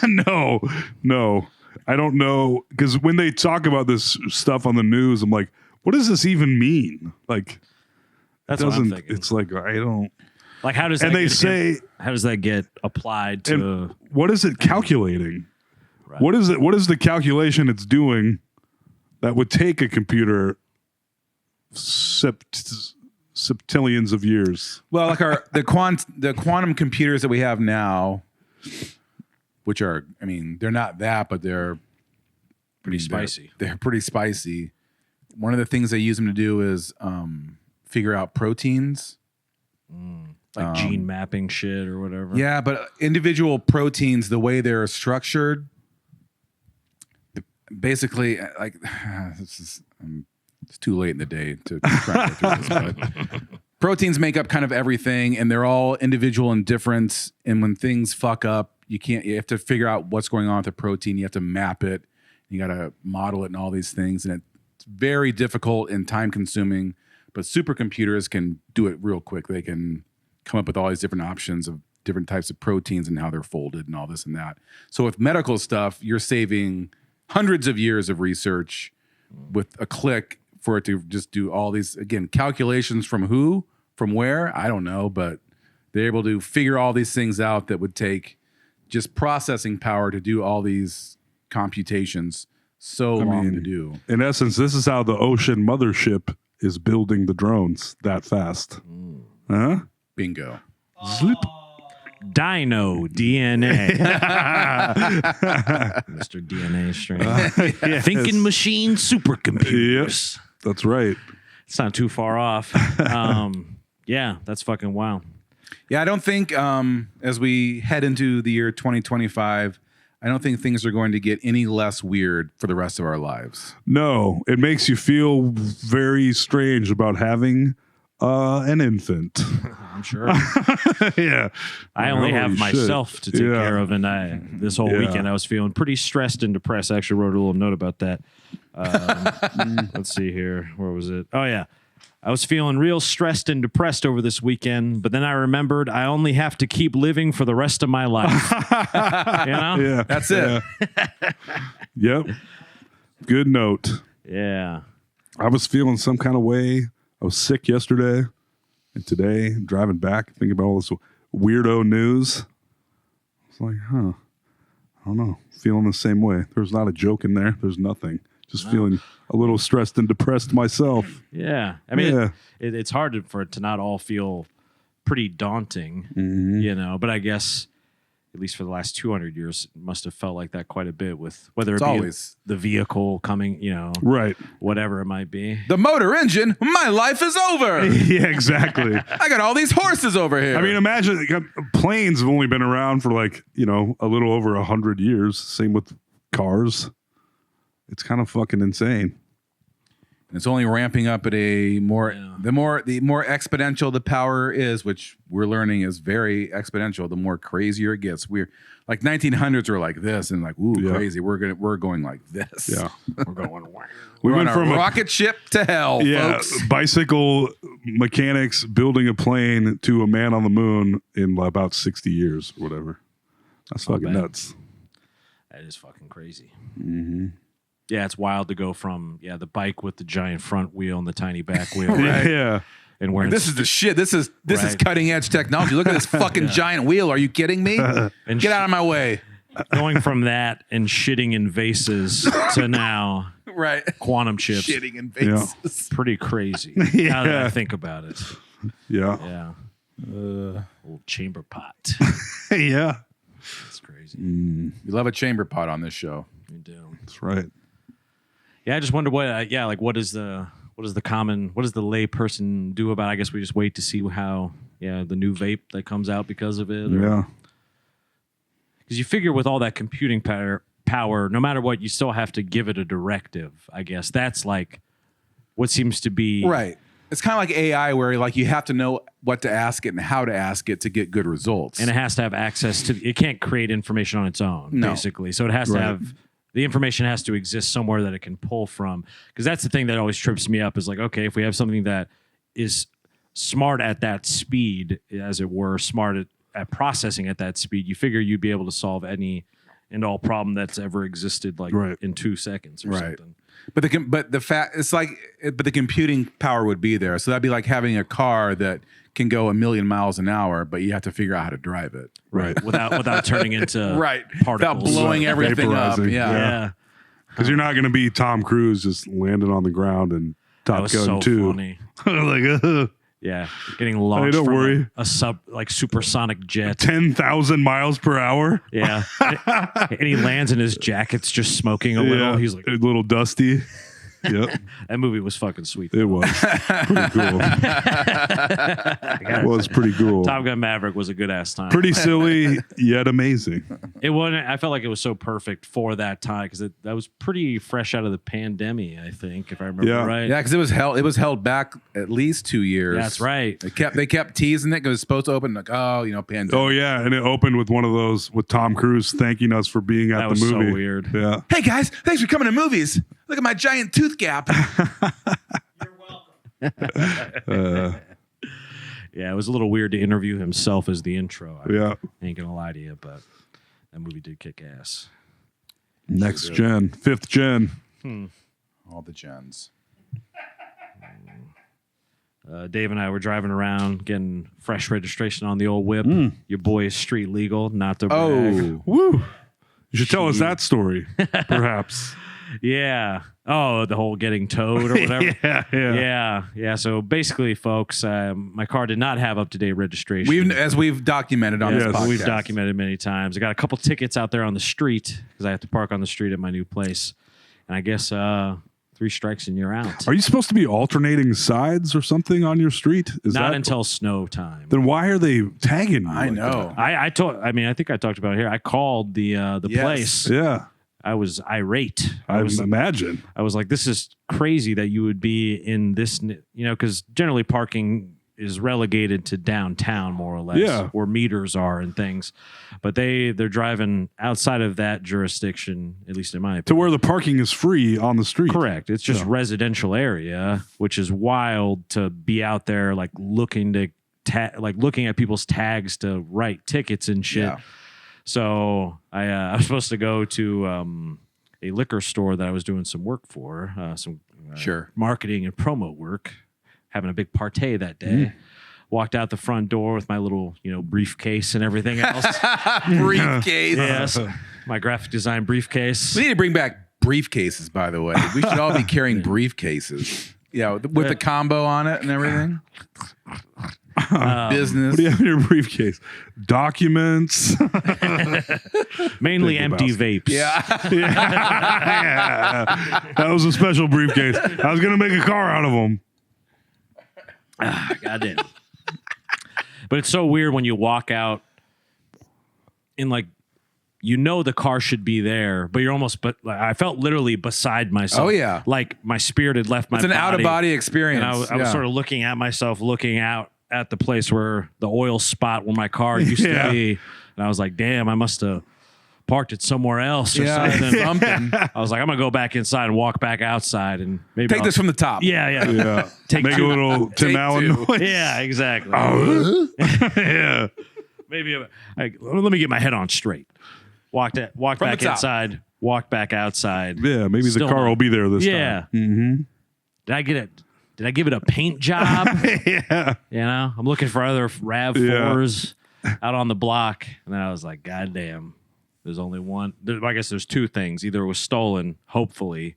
No. I don't know, because when they talk about this stuff on the news, I'm like, what does this even mean? Like, That's what I'm thinking. It's like I don't. Like how does that And they say, how does that get applied to? what is it calculating? Right. What is it? What is the calculation it's doing that would take a computer septillions of years? Well, like the quantum computers that we have now, which are, I mean, they're not that, but they're Pretty spicy. They're pretty spicy. One of the things they use them to do is figure out proteins. Like gene mapping shit or whatever. Yeah, but individual proteins, the way they're structured, basically, like it's too late in the day to try to go through this. But proteins make up kind of everything, and they're all individual and different. And when things fuck up, you have to figure out what's going on with the protein. You have to map it. You got to model it and all these things, and it's very difficult and time consuming. But supercomputers can do it real quick. They can come up with all these different options of different types of proteins and how they're folded and all this and that. So with medical stuff, you're saving hundreds of years of research with a click for it to just do all these, again, calculations from who, from where, I don't know, but they're able to figure all these things out that would take just processing power to do all these computations so long to do. In essence, this is how the ocean mothership is building the drones that fast. Huh? Bingo. Slip. Dino DNA. Mr. DNA Strain. Thinking machine supercomputers. Yep, that's right. It's not too far off. Yeah, that's fucking wild. Yeah, I don't think as we head into the year 2025, I don't think things are going to get any less weird for the rest of our lives. No, it makes you feel very strange about having An infant. I'm sure. Yeah. I only Holy have shit. myself to take Yeah. care of, and this whole weekend I was feeling pretty stressed and depressed. I actually wrote a little note about that. Let's see here. Where was it? Oh yeah, I was feeling real stressed and depressed over this weekend, but then I remembered I only have to keep living for the rest of my life. You know? Yeah. That's it. Yep. Good note. Yeah. I was feeling some kind of way. I was sick yesterday and today, driving back, thinking about all this weirdo news. It's like, I don't know. Feeling the same way. There's not a joke in there. There's nothing. Just feeling a little stressed and depressed myself. Yeah. I mean, Yeah. it's hard for it to not all feel pretty daunting, Mm-hmm. you know, but I guess at least for the last 200 years, it must have felt like that quite a bit with whether it It's be always the vehicle coming, you know, Right. whatever it might be. the motor engine. My life is over. Yeah, exactly. I got all these horses over here. I mean, imagine planes have only been around for like, a little over 100 years. Same with cars. It's kind of fucking insane. it's only ramping up at a more the more exponential the power is, which we're learning is very exponential. The more crazier it gets. We're like 1900s were like this, and like Yeah. crazy. We're going like this. Yeah. We're going, wow. We We're went on from a a rocket ship to hell, folks. bicycle mechanics building a plane to a man on the moon in about 60 years, or whatever. That's fucking bad. nuts. That is fucking crazy. Mm-hmm. Yeah, it's wild to go from the bike with the giant front wheel and the tiny back wheel, right? Yeah. And where This is the shit. This is Right. cutting edge technology. Look at this fucking giant wheel. Are you kidding me? And Get out of my way. going from that and shitting in vases to now Right. quantum chips. Shitting in faces. Pretty crazy. Now that I Yeah. think about it. Yeah. Yeah. Little chamber pot. Yeah. That's crazy. We love a chamber pot on this show. We do. That's right. Yeah, I just wonder what what does the lay person do about it? I guess we just wait to see how the new vape that comes out because of it. Yeah. Because you figure with all that computing power, no matter what, you still have to give it a directive. I guess that's like what seems to be Right. It's kind of like AI where like you have to know what to ask it and how to ask it to get good results. and it has to have access to. It can't create information on its own, No. basically. So it has to have the information has to exist somewhere that it can pull from. Because that's the thing that always trips me up is like, okay, if we have something that is smart at that speed, as it were, smart at processing at that speed, you figure you'd be able to solve any and all problem that's ever existed, like Right. in 2 seconds or Right. something. But the computing power would be there. So that'd be like having a car that can go 1,000,000 miles an hour, but you have to figure out how to drive it. Right. Without turning into particles. Without blowing everything up. Vaporizing. Yeah. Yeah. Because you're not going to be Tom Cruise just landing on the ground and That Top was Gun so 2. funny. Like, Yeah, getting launched don't from worry. a supersonic jet. 10,000 miles per hour. Yeah, and he lands and his jacket's just smoking a little. He's like, a little dusty. Yep, that movie was fucking sweet. it was pretty cool. It was pretty cool. Top Gun Maverick was a good ass time. Pretty silly yet amazing. It wasn't. I felt like it was so perfect for that time because that was pretty fresh out of the pandemic. I think, if I remember Yeah. right. Yeah, because it was held back at least 2 years. That's right. They kept teasing it because it was supposed to open like, pandemic. Oh yeah, and it opened with one of those with Tom Cruise thanking us for being at That the was so movie. weird. Yeah, Hey guys, thanks for coming to movies. Look at my giant tooth gap. Yeah, it was a little weird to interview himself as the intro. yeah. Ain't gonna lie to you, but that movie did kick ass. Next gen, 5th gen. All the gens. Dave and I were driving around getting fresh registration on the old whip. Your boy is street legal, not to brag. Oh, Woo! You should tell us that story, perhaps. Yeah. Oh, the whole getting towed or whatever. yeah. Yeah. So basically, folks, my car did not have up-to-date registration. we've documented on this Yes. podcast. We've documented many times. I got a couple tickets out there on the street because I have to park on the street at my new place. And I guess 3 strikes and you're out. Are you supposed to be alternating sides or something on your street? Is Not that until snow time. Then why are they tagging you? I like know. I think I talked about it here. I called the Yes. place. that? Yeah. I was irate. I imagine. I was like, this is crazy that you would be in this, because generally parking is relegated to downtown more or less, where meters are and things. But they're driving outside of that jurisdiction, at least in my opinion. To where the parking is free on the street. Correct. It's just residential area, which is wild to be out there like looking at people's tags to write tickets and shit. Yeah. So I was supposed to go to a liquor store that I was doing some work for, some marketing and promo work, having a big partay that day. Walked out the front door with my little, briefcase and everything else. Briefcase. Yes, my graphic design briefcase. We need to bring back briefcases, by the way. We should all be carrying briefcases. Yeah, with the combo on it and everything. Business. What do you have in your briefcase? Documents. Mainly empty vapes. Yeah. That was a special briefcase. I was going to make a car out of them. Goddamn. But it's so weird when you walk out in the car should be there, but you're almost, I felt literally beside myself. Oh, yeah. Like my spirit had left my body. It's an out-of-body experience. And I was sort of looking at myself, looking out at the place where the oil spot where my car used to be. And I was like, damn, I must have parked it somewhere else or something. I was like, I'm going to go back inside and walk back outside and maybe take this from the top. Yeah. Make a little Tim Allen noise. Yeah, exactly. Yeah. Maybe let me get my head on straight. Walked back inside, walked back outside. Yeah, maybe the car will be there this time. Yeah. Mm-hmm. Did I give it a paint job? Yeah. I'm looking for other RAV4s out on the block. And then I was like, God damn, there's only one. I guess there's two things. Either it was stolen, hopefully,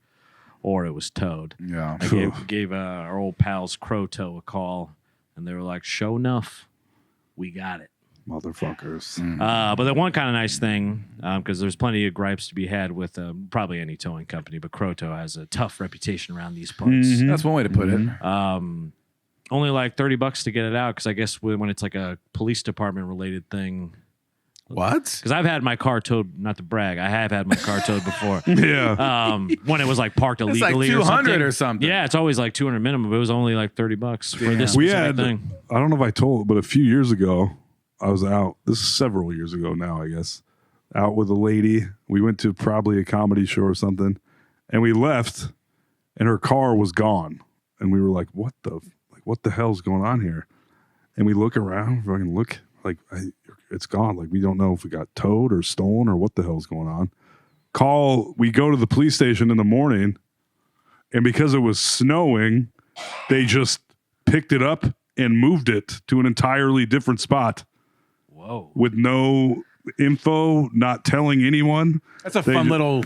or it was towed. Yeah. I gave our old pals Croto a call, and they were like, "Show enough, we got it." Motherfuckers. But the one kind of nice thing, because there's plenty of gripes to be had with probably any towing company, but Croto has a tough reputation around these parts. That's one way to put it. Only like $30 to get it out, because I guess when it's like a police department related thing. What? Because I've had my car towed, not to brag, I have had my car towed before. Yeah. When it was like parked It's illegally like 200 or something. Yeah, it's always like 200 minimum, but it was only like $30 for this specific thing. I don't know if I told, but a few years ago, I was out. This is several years ago now, I guess. Out with a lady. We went to probably a comedy show or something, and we left, and her car was gone. And we were like, "What the hell's going on here?" And we look around, fucking look, it's gone. Like, we don't know if it got towed or stolen or what the hell's going on. We go to the police station in the morning, and because it was snowing, they just picked it up and moved it to an entirely different spot. Whoa. With no info, not telling anyone. That's a fun little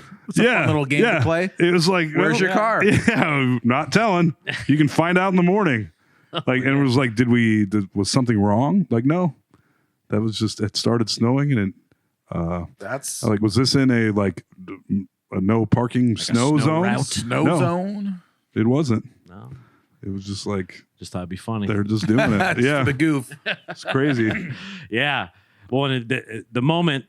game to play. It was like, where's your car? Yeah, not telling. You can find out in the morning. And it was like, was something wrong? Like, no. That was just, it started snowing, and it was this in a no parking like snow zone? Route. Zone? It wasn't. No. It was just like, just thought it'd be funny. They're just doing it. Yeah. The goof. It's crazy. Yeah. Well, and the moment,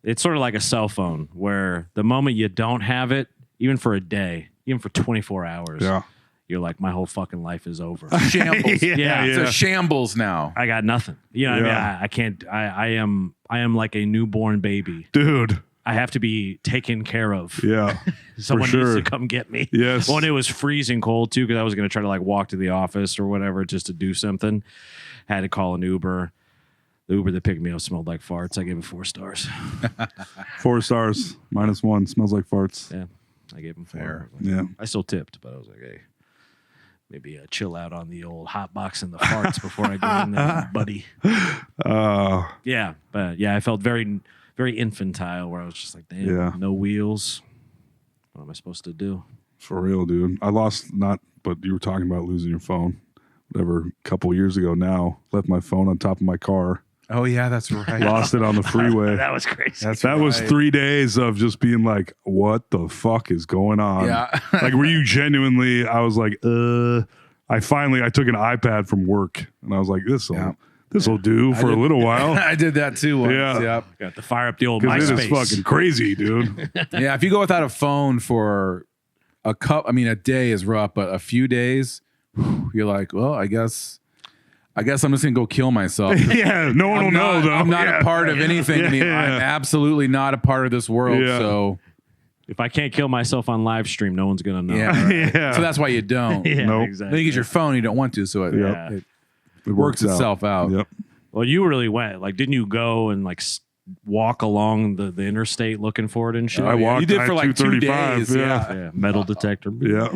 it's sort of like a cell phone, where the moment you don't have it, even for a day, even for 24 hours, you're like, my whole fucking life is over. Shambles. Yeah. It's a shambles now. I got nothing. You know what I mean? I can't, I am like a newborn baby. Dude. I have to be taken care of. Yeah. Someone needs to come get me. Yes. Well, and it was freezing cold too, because I was going to try to walk to the office or whatever just to do something. Had to call an Uber. The Uber that picked me up smelled like farts. I gave it 4 stars. 4 stars. -1. Smells like farts. Yeah. I gave him 4. Fair. Yeah. I still tipped, but I was like, hey, maybe chill out on the old hot box and the farts before I go in there, buddy. Yeah. But yeah, I felt very, very infantile, where I was just like, damn, no wheels. What am I supposed to do? For real, dude. I lost, but you were talking about losing your phone. Whatever, a couple years ago now. Left my phone on top of my car. Oh, yeah, that's right. Lost it on the freeway. That was crazy. That was 3 days of just being like, what the fuck is going on? Yeah. Were you genuinely, I was like, I took an iPad from work, and I was like, This will do for a little while. I did that too once. Yeah. Yep. Got to fire up the old Because it is MySpace. fucking crazy, dude. Yeah, if you go without a phone for a day is rough, but a few days, you're like, well, I guess I'm just gonna go kill myself. Yeah, no one will know though. I'm not Yeah. a part of anything. I mean, I'm absolutely not a part of this world. Yeah. So If I can't kill myself on live stream, no one's gonna know. yeah, right. Yeah. So that's why you don't. Yeah, Nope. Then exactly. you get your phone, you don't want to, so it, Yeah. it works itself out. Yep. Well, you really went. Like, didn't you go and like walk along the interstate looking for it and shit? I walked You did for like 2 I-235, days. Yeah. Yeah, metal detector. Yeah.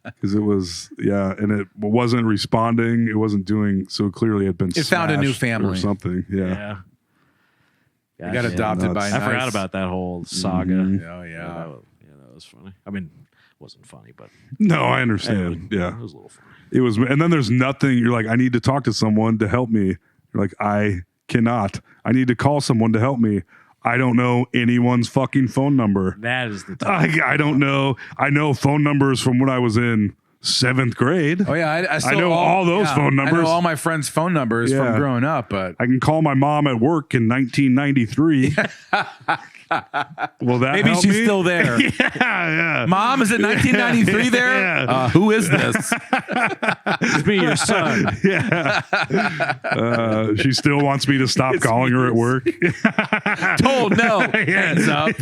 Because it was, and it wasn't responding. It wasn't doing, so clearly it had been It found a new smashed family. or something. Yeah. You got Gosh, adopted by I nice. forgot about that whole saga. Oh Yeah, yeah. that was funny. I mean, it wasn't funny, but No, I understand. it Yeah. was a little funny. It was, and then there's nothing. You're like, I need to talk to someone to help me. You're like, I cannot. I need to call someone to help me. I don't know anyone's fucking phone number. That is the tough. I don't know. I know phone numbers from when I was in 7th grade. Oh yeah, I still know all those phone I numbers. know all my friends' phone numbers Yeah. from growing up, but I can call my mom at work in 1993. Will that maybe help she's me? still there. yeah. Mom, is it 1993 there? Yeah. Who is this? It's me, your son. She still wants me to stop calling her at work. Told no. Hands up.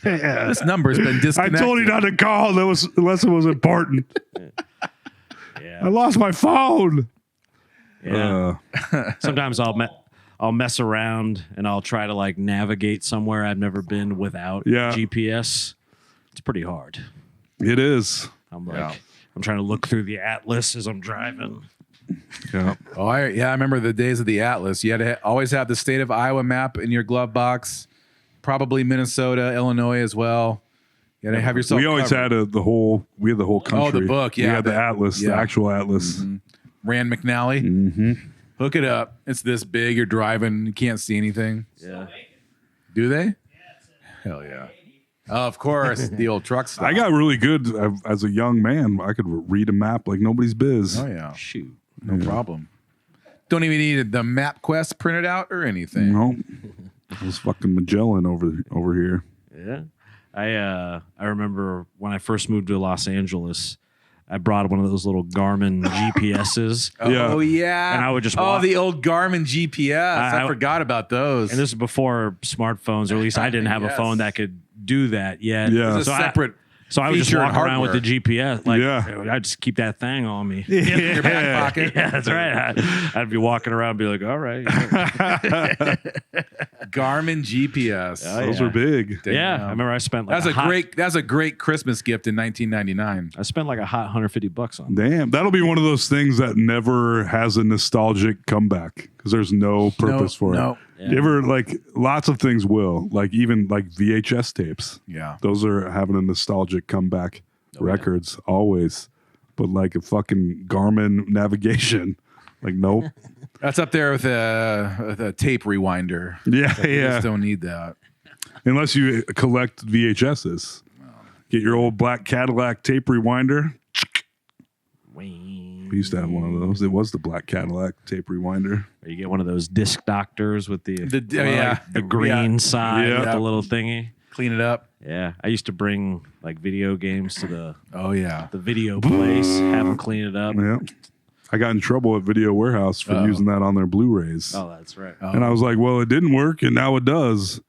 This number's been I disconnected. told you not to call unless it was important. I Yeah. lost my phone. Yeah. Sometimes I'll mess around and I'll try to like navigate somewhere I've never been without Yeah. GPS. It's pretty hard. It is. I'm like, Yeah. I'm trying to look through the atlas as I'm driving. Yeah. Oh, I remember the days of the Atlas. You had to always have the state of Iowa map in your glove box, probably Minnesota, Illinois as well. You had to have yourself. We always covered. had the whole country. the book, We yeah, had the the- atlas, the yeah. actual atlas. Rand McNally. Mm-hmm. Hook it up. It's this big. You're driving. You can't see anything. Yeah. Do they? Hell yeah. Of course, the old truck stop. I got really good as a young man. I could read a map like nobody's biz. Oh yeah, Shoot. no problem. Don't even need the map quest printed out or anything. No, I was fucking Magellan over here. Yeah. I remember when I first moved to Los Angeles, I brought one of those little Garmin GPSs. Yeah. Oh yeah. And I would just Oh, walk- the old Garmin GPS. I I- forgot about those. And this is before smartphones, or at least I didn't have a Yes. phone that could do that yet. Yeah. It's a So separate. So I would just feature walk and around with the hardware. GPS. Like, Yeah. I'd just keep that thing on me. in your back pocket. Yeah, that's right. I'd be walking around and be like, all right. Garmin GPS. Those yeah. were big. Damn. Yeah. I remember I spent like That's a great Christmas gift in 1999. I spent like a hot $150 on it. Damn, that'll be one of those things that never has a nostalgic comeback because there's no purpose for no. it. You ever like lots of things will like even like VHS tapes. Yeah. Those are having a nostalgic comeback. Records always, but like a fucking Garmin navigation, like nope. That's up there with a tape rewinder. Yeah, You yeah. just don't need that. Unless you collect VHSs, get your old black Cadillac tape rewinder. We used to have one of those. It was the black Cadillac tape rewinder. Or you get one of those disc doctors with the yeah. the green Yeah. side Yeah. with the little thingy. Clean it up. Yeah, I used to bring like video games to the Oh yeah. video place, have them clean it up. Yeah, I got in trouble at Video Warehouse for using that on their Blu-rays. Oh, that's right. And I was like, well, it didn't work, and now it does.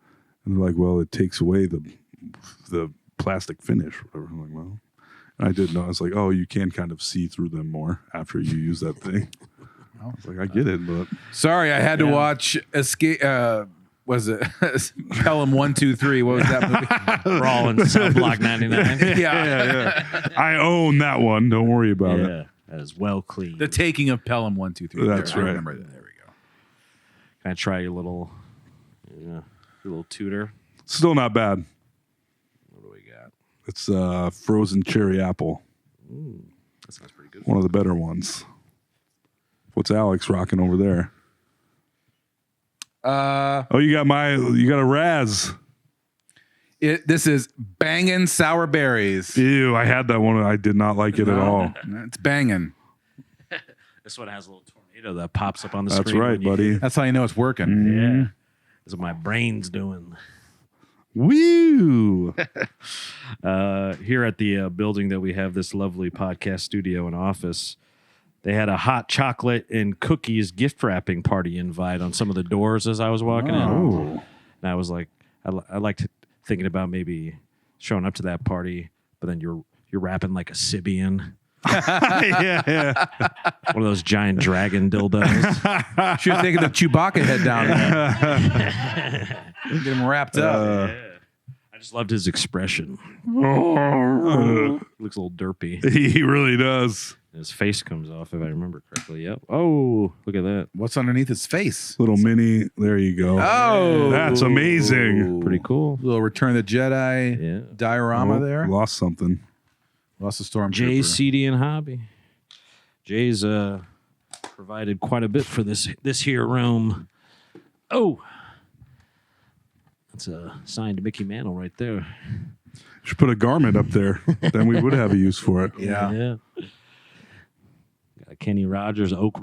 And they're like, well, it takes away the plastic finish. Whatever. I'm like, well, and I did know. I was like, oh, you can kind of see through them more after you use that thing. I was like, I get it, but Sorry, I had to watch Escape. Was it Pelham 1, 2, 3? What was that movie? Brawl in Cell Block 99. yeah. I own that one. Don't worry about it. Yeah, that is well clean. The Taking of Pelham 1, 2, 3. That's I right. remember that. There we go. Can I try your little tutor? Still not bad. What do we got? It's frozen cherry apple. That sounds pretty good. One of the better ones. What's Alex rocking over there? Oh, you got a Raz. This is bangin' sour berries. Ew, I had that one. I did not like it at all. It's banging. This one has a little tornado that pops up on the That's screen. right, when you- buddy. That's how you know it's working. Yeah. That's what my brain's doing. Woo! Here at the building that we have this lovely podcast studio and office, they had a hot chocolate and cookies gift wrapping party invite on some of the doors as I was walking in. Oh. And I was like, I liked thinking about maybe showing up to that party, but then you're rapping like a Sibian. yeah. One of those giant dragon dildos. Should have taken the Chewbacca head down there. Get him wrapped up. I just loved his expression. Looks a little derpy. He really does. His face comes off, if I remember correctly. Yep. Oh, look at that. What's underneath his face? Little mini. There you go. Oh, That's amazing. Pretty cool. Little Return of the Jedi Yeah. diorama there. Lost something. Lost a stormtrooper. Jay's CD and hobby. Jay's provided quite a bit for this here room. Oh, that's a signed Mickey Mantle right there. Should put a garment up there. Then we would have a use for it. Yeah. Got Kenny Rogers, Oak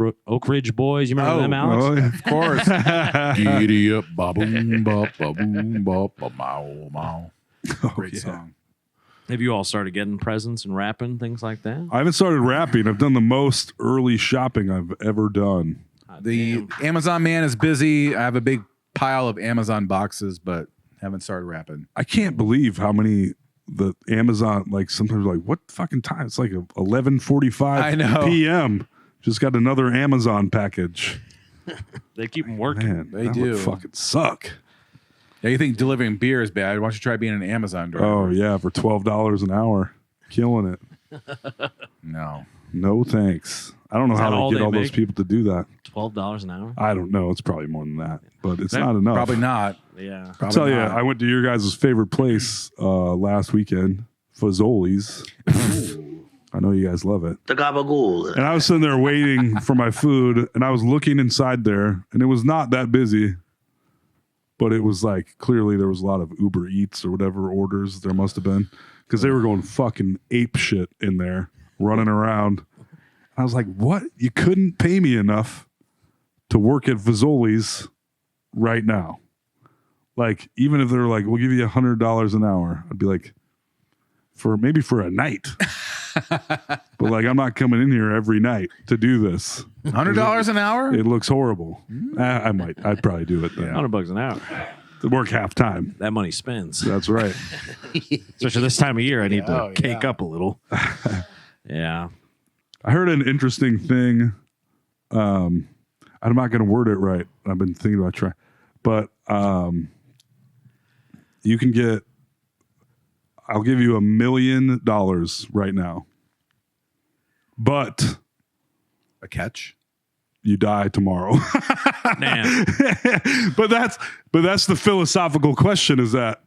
Ridge Boys. You remember them, Alex? Oh, yeah. Of course. Giddy up, ba-boom, ba-boom, ba-mow. Great song. Have you all started getting presents and wrapping things like that? I haven't started rapping. I've done the most early shopping I've ever done. The Amazon man is busy. I have a big pile of Amazon boxes, but haven't started wrapping. I can't believe how many the Amazon, like sometimes like, what fucking time? It's like 11:45 I know. p.m. Just got another Amazon package. They keep them working. Man, They that do. would fucking suck. Yeah, you think delivering beer is bad? Why don't you try being an Amazon driver? Oh, yeah, for $12 an hour. Killing it. No. No thanks. I don't know Is how that all they get they all those make? people to do that. $12 an hour? I don't know. It's probably more than that, but it's That- not enough. Probably not. Yeah. I'll Probably tell you, not. I went to your guys' favorite place last weekend, Fazoli's. I know you guys love it. The gabagool. And I was sitting there waiting for my food, and I was looking inside there, and it was not that busy, but it was like clearly there was a lot of Uber Eats or whatever orders there must have been, because they were going fucking ape shit in there, running around. I was like, what? You couldn't pay me enough to work at Fazoli's right now. Like, even if they're like, we'll give you $100 an hour, I'd be like, maybe for a night. But like, I'm not coming in here every night to do this. $100 an hour? It looks horrible. I'd probably do it then. $100 an hour. To work half time. That money spends. That's right. Especially this time of year, I need to cake up a little. Yeah. I heard an interesting thing. I'm not going to word it right. I've been thinking about trying, but you can get. I'll give you $1 million right now, but A catch? you die tomorrow. Man. but that's the philosophical question: is that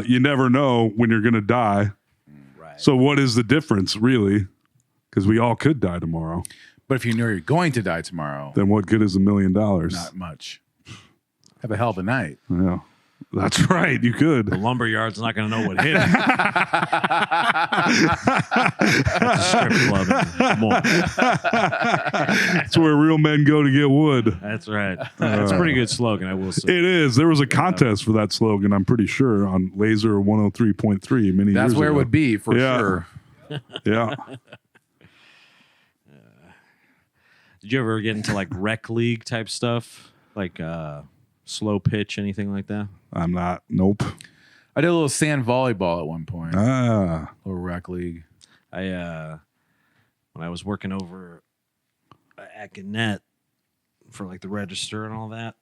you never know when you're going to die. Right. So what is the difference, really? Because we all could die tomorrow. But if you know you're going to die tomorrow, Then what good is $1 million? not much. Have a hell of a night. Yeah, that's right. You could. The lumberyard's not going to know what hit him. That's a strip club. More. That's where real men go to get wood. That's right. That's a pretty good slogan, I will say. It is. There was a contest for that slogan, I'm pretty sure, on Laser 103.3 many That's years where ago. it would be for Yeah. sure. Yeah. Did you ever get into like rec league type stuff? Like slow pitch, anything like that? I'm not. Nope. I did a little sand volleyball at one point. A little rec league. I when I was working over at Gannett for like the register and all that,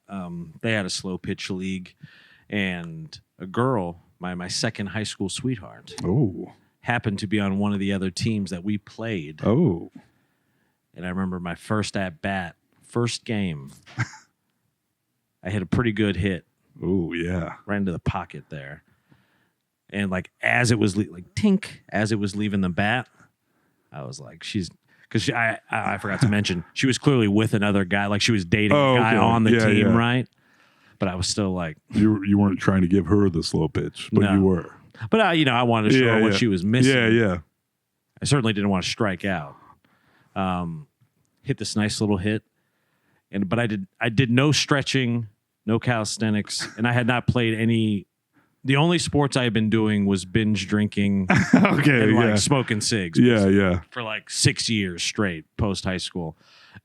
they had a slow pitch league, and a girl, my second high school sweetheart, Oh. happened to be on one of the other teams that we played. Oh. And I remember my first at bat, first game, I hit a pretty good hit Oh, yeah. right into the pocket there. And like as it was tink, as it was leaving the bat, I was like, because I forgot to mention, she was clearly with another guy, like she was dating Oh, a guy okay. on the Yeah, team, yeah. right? But I was still like, You weren't trying to give her the slow pitch, but No. you were. but I wanted to show her what she was missing. Yeah, yeah. I certainly didn't want to strike out. hit this nice little hit. But I did no stretching, no calisthenics, and I had not played any. The only sports I had been doing was binge drinking Okay, and yeah. like smoking cigs. Yeah. For like 6 years straight post high school.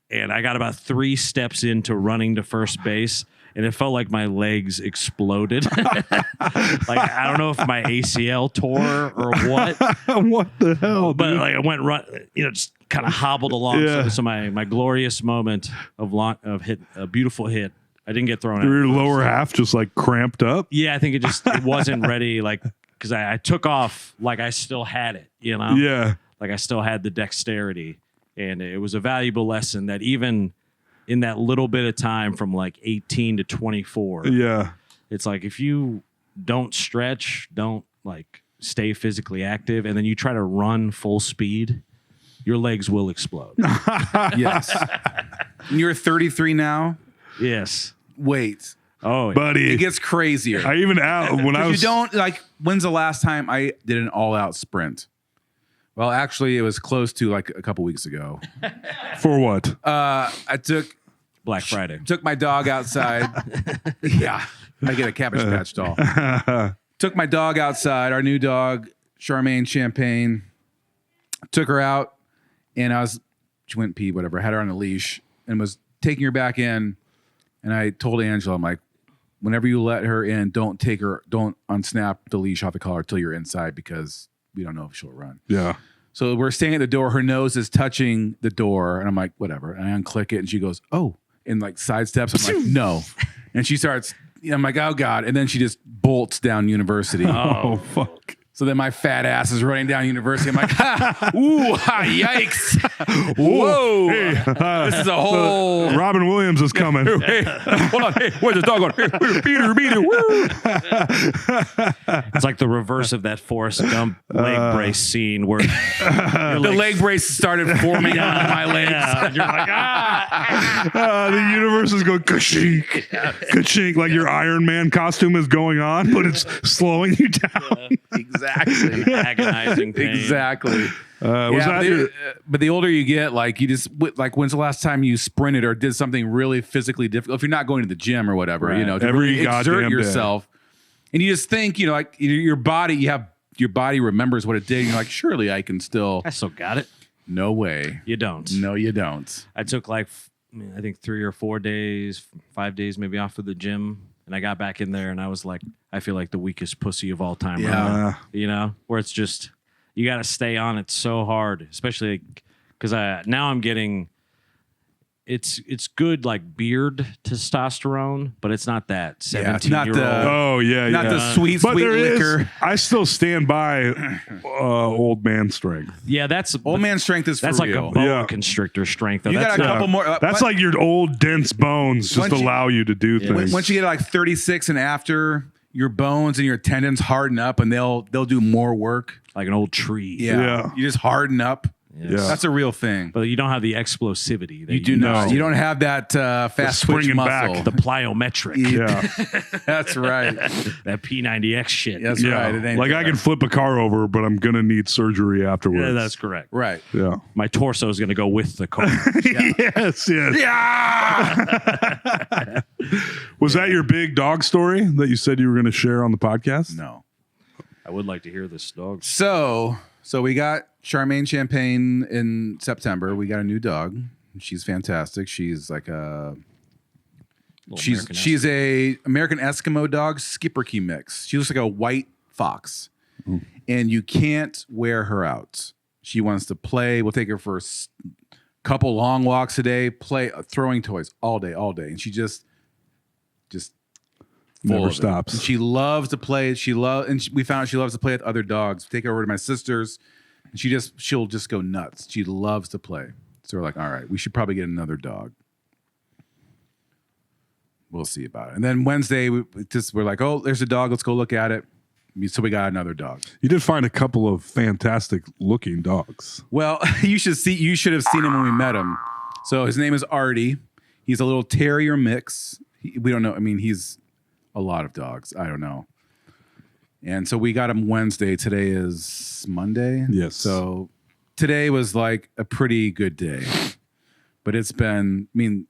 And I got about 3 steps into running to first base, and it felt like my legs exploded. Like, I don't know if my ACL tore or what, What the hell, but dude? like I went just kind of hobbled along. Yeah. So my glorious moment of hit a beautiful hit. I didn't get thrown out. Your lower half just like cramped up. Yeah, I think it wasn't ready. Like, because I took off like I still had it. Yeah. Like I still had the dexterity, and it was a valuable lesson that even in that little bit of time from like 18 to 24, Yeah. it's like if you don't stretch, don't like stay physically active, and then you try to run full speed, your legs will explode. Yes. And you're 33 now. Yes. Wait, Oh, yeah. Buddy. it gets crazier. I even out when I If you was don't like, when's the last time I did an all-out sprint? Well, actually, it was close to like a couple weeks ago. for what? I took Black Friday. my dog outside. Yeah, I get a Cabbage Patch doll. Took my dog outside, our new dog, Charmaine Champagne. Took her out, and she went pee, whatever. Had her on a leash and was taking her back in. And I told Angela, I'm like, whenever you let her in, don't unsnap the leash off the collar till you're inside, because we don't know if she'll run. Yeah. So we're staying at the door. Her nose is touching the door. And I'm like, whatever. And I unclick it. And she goes, oh, and like sidesteps. I'm like, no. And she starts, I'm like, oh God. And then she just bolts down University. Oh fuck. So then my fat ass is running down University. I'm like, ha, ooh, ha, yikes. Whoa. Hey, This is a whole. Robin Williams is coming. Hey, hold on. Hey, where's the dog going? Hey, Peter, woo. It's like the reverse of that Forrest Gump leg brace scene where The leg brace started forming on my legs. You're like, ah. The universe is going ka-shink, ka-shink, like your Iron Man costume is going on, but it's slowing you down. Exactly. Agonizing pain. Exactly. Was that your, But the older you get, like you just like, when's the last time you sprinted or did something really physically difficult? If you're not going to the gym or whatever, Right. to Every really goddamn exert day. yourself, and you just think, like your body, your body remembers what it did. And you're like, surely I can still. I still got it. No way. You don't. No, you don't. I took like, I think 3 or 4 days, 5 days maybe off of the gym. And I got back in there and I was like, I feel like the weakest pussy of all time. Yeah. Right? Where it's just, you got to stay on it so hard, especially because now I'm getting, it's good like beard testosterone, but it's not that 17-year-old. oh yeah, Not yeah. the sweet, But sweet there is, liquor. I still stand by old man strength. Yeah, that's Old man strength is for that's like real. a boa Yeah. constrictor strength. Though. You That's got a couple more. That's like your old dense bones just Once you- allow you to do things. Once you get like 36 and after, your bones and your tendons harden up, and they'll do more work. like an old tree. Yeah. You just harden up. Yeah. That's a real thing. But you don't have the explosivity. That You do not. No. You don't have that fast twitch springing back. muscle. The plyometric. yeah, That's right. That P90X shit. That's yeah. right. It ain't Like I there. can flip a car over, but I'm gonna need surgery afterwards. Yeah, that's correct. Right. yeah. My torso is going to go with the car. Yes, yes. Yeah. Was that your big dog story that you said you were going to share on the podcast? No. I would like to hear this, dog. So we got Charmaine Champagne in September. We got a new dog. She's fantastic. She's like a she's a American Eskimo dog, Schipperke mix. She looks like a white fox, and you can't wear her out. She wants to play. We'll take her for a couple long walks a day, play throwing toys all day, and she just full Never of it. stops. And she loves to play. We found out she loves to play with other dogs. Take her over to my sister's, and she'll just go nuts. She loves to play. So we're like, all right, we should probably get another dog. We'll see about it. And then Wednesday, we're like, oh, there's a dog. Let's go look at it. So we got another dog. You did find a couple of fantastic looking dogs. Well, you should have seen him when we met him. So his name is Artie. He's a little terrier mix. We don't know. I mean, he's a lot of dogs. I don't know. And so we got him Wednesday. Today is Monday. Yes. So today was like a pretty good day. But it's been, I mean,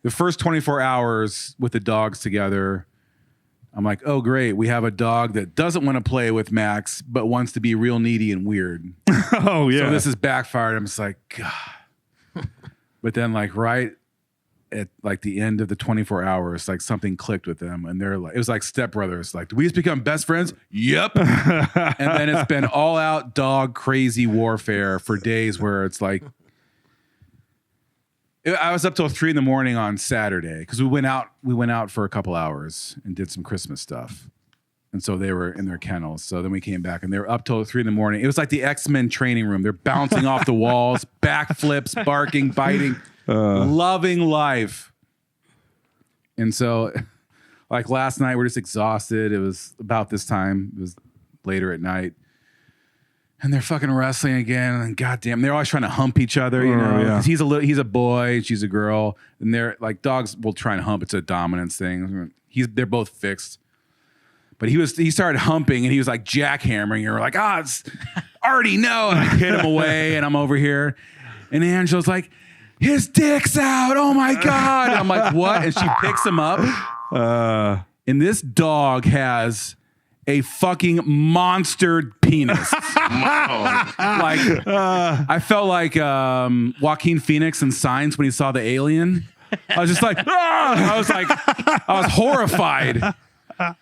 the first 24 hours with the dogs together, I'm like, oh, great. We have a dog that doesn't want to play with Max, but wants to be real needy and weird. Oh, yeah. So this is backfired. I'm just like, God. But then like right at like the end of the 24 hours, like something clicked with them. And they're like, it was like stepbrothers. Like, do we just become best friends? Yep. And then it's been all out dog crazy warfare for days where it's like, I was up till 3 a.m. on Saturday because we went out for a couple hours and did some Christmas stuff. And so they were in their kennels. So then we came back and they were up till 3 a.m. It was like the X-Men training room. They're bouncing off the walls, backflips, barking, biting, loving life. And so like last night, we're just exhausted. It was about this time. It was later at night. And they're fucking wrestling again, and goddamn, they're always trying to hump each other, you know. Yeah. 'Cause he's a boy, she's a girl, and they're like dogs will try and hump. It's a dominance thing. They're both fixed, but he started humping, and he was like jackhammering. And we're like, it's already no, and I hit him away, and I'm over here, and Angela's like, his dick's out. Oh my god! And I'm like, what? And she picks him up, and this dog has a fucking monster penis. Like, I felt like Joaquin Phoenix in Signs when he saw the alien. I was just like, I was horrified.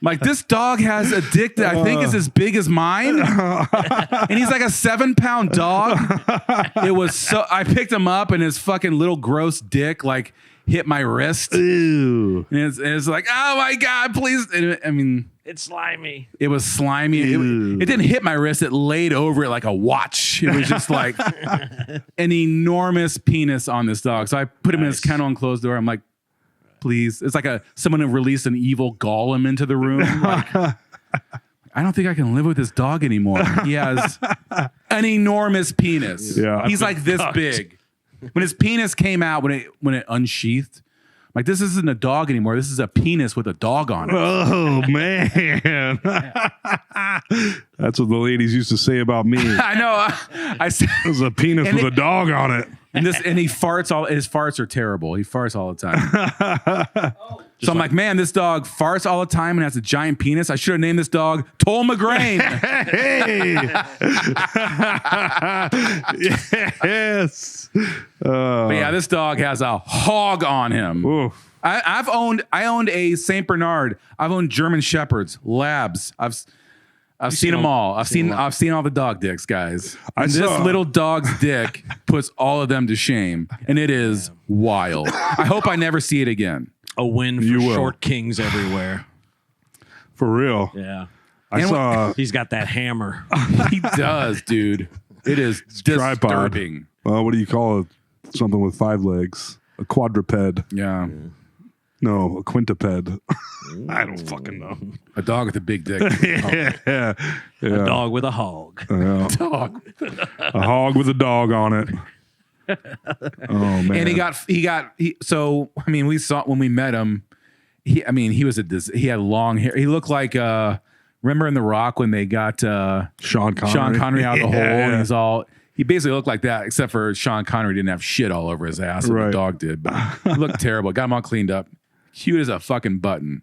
Like, this dog has a dick that I think is as big as mine. And he's like a 7-pound dog. It was so, I picked him up and his fucking little gross dick, like, hit my wrist. Ew. And it's like, oh my God, please. And I mean, It's slimy. it was slimy. It didn't hit my wrist. It laid over it like a watch. It was just like an enormous penis on this dog. So I put him in his kennel and closed the door. I'm like, please. It's like someone who released an evil golem into the room. Like, I don't think I can live with this dog anymore. He has an enormous penis. Yeah. He's like this big. When his penis came out, when it unsheathed, I'm like, this isn't a dog anymore. This is a penis with a dog on it. Oh, man. That's what the ladies used to say about me. I know. I said, It was a penis with a dog on it. and he farts his farts are terrible. He farts all the time. So I'm like, man, this dog farts all the time and has a giant penis. I should have named this dog Toll McGrain. Hey. Yes. But yeah, this dog has a hog on him. Oof. I owned a Saint Bernard. I've owned German Shepherds, Labs. I've seen them all. I've seen all the dog dicks, guys. And this little dog's dick puts all of them to shame, and it is wild. I hope I never see it again. A win for You will. short kings everywhere. For real. Yeah. I saw He's got that hammer. He does, dude. It is tripod. disturbing. What do you call it? Something with 5 legs. A quadruped. Yeah. No, a quintuped. I don't fucking know. A dog with a big dick. Yeah. A dog with a hog. Yeah. Dog. A hog with a dog on it. Oh man. And so I mean, we saw when we met him, he had long hair. He looked like remember in The Rock when they got Sean Connery out of the hole, Yeah. and he basically looked like that, except for Sean Connery didn't have shit all over his ass like Right. the dog did. But he looked terrible. Got him all cleaned up. Cute as a fucking button.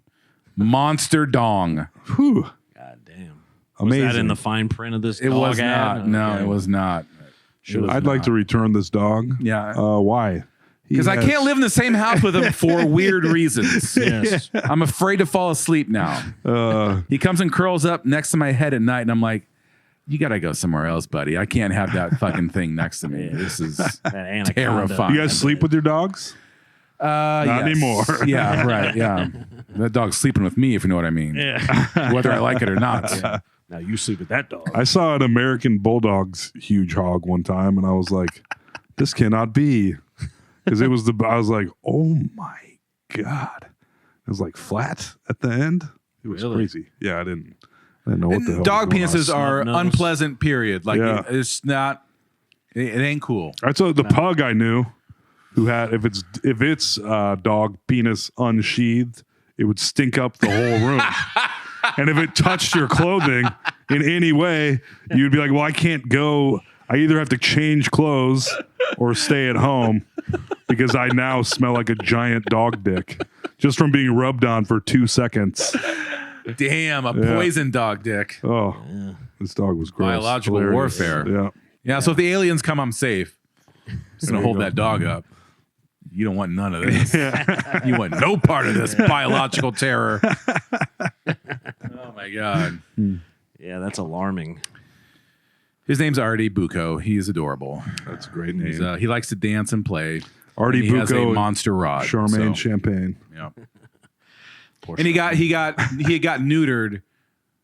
Monster dong. Whew. God damn. Amazing. Was that in the fine print of this It dog was ad? not. No, Okay. it was not. I'd like to return this dog. Yeah. Why? Because I can't live in the same house with him for weird reasons. Yes. I'm afraid to fall asleep now. He comes and curls up next to my head at night, and I'm like, you got to go somewhere else, buddy. I can't have that fucking thing next to me. This is That anaconda. terrifying. You guys sleep with your dogs? Not anymore. Yeah, right. Yeah. That dog's sleeping with me, if you know what I mean. Yeah. Whether I like it or not. Now you sleep with that dog. I saw an American Bulldog's huge hog one time, and I was like, this cannot be. Because I was like, oh my God. It was like flat at the end. It was Really? crazy. Yeah, I didn't know what the hell. Dog was going penises on. are Snub nose. unpleasant, period. Like, Yeah. it's not, it ain't cool. I saw the pug I knew who had, if it's dog penis unsheathed, it would stink up the whole room. And if it touched your clothing in any way, you'd be like, well, I can't go. I either have to change clothes or stay at home. because I now smell like a giant dog dick just from being rubbed on for 2 seconds. Damn, a poison dog dick. Oh, this dog was gross. Biological Hilarious. warfare. Yeah. Yeah, so if the aliens come, I'm safe. I'm going to hold go. that dog up. You don't want none of this. You want no part of this biological terror. Oh, my God. Yeah, that's alarming. His name's Artie Bucco. He is adorable. That's a great name. He likes to dance and play. Artie And he has a Bucco, monster rod. Charmaine so, Champagne. yeah. And he had got neutered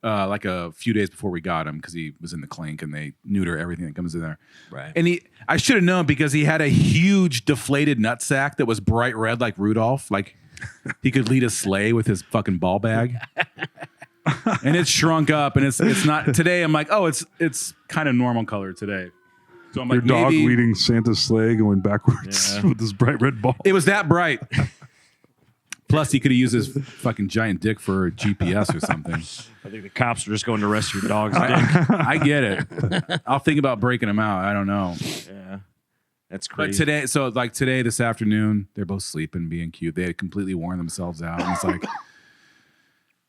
like a few days before we got him because he was in the clink and they neuter everything that comes in there. Right. And I should have known because he had a huge deflated nutsack that was bright red like Rudolph. Like he could lead a sleigh with his fucking ball bag. And it's shrunk up and it's not today. I'm like, oh, it's kind of normal color today. So I'm Your like, dog maybe leading Santa's sleigh going backwards with this bright red ball. it was that bright. Plus, he could have used his fucking giant dick for a GPS or something. I think the cops are just going to arrest your dog's dick. I get it. I'll think about breaking him out. I don't know. Yeah. That's But crazy. today, this afternoon, they're both sleeping, being cute. They had completely worn themselves out. And it's like,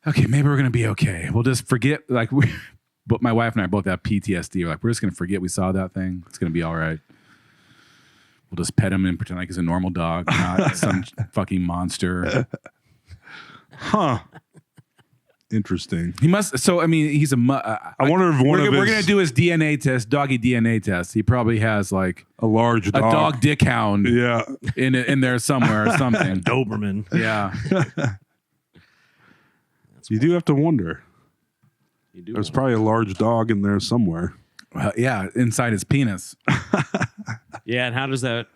okay, maybe we're going to be okay. We'll just forget. But my wife and I both have PTSD. We're like, we're just going to forget we saw that thing. It's going to be all right. We'll just pet him and pretend like he's a normal dog, not some fucking monster. Huh. Interesting. He must. So, I mean, he's a. I wonder if we're going to do his DNA test, doggy DNA test. He probably has like a large a dog. dog dick hound Yeah. in there somewhere or something. Doberman. Yeah. You do have to wonder. You do. There's probably a large dog in there somewhere. Well, yeah, inside his penis. Yeah, and how does that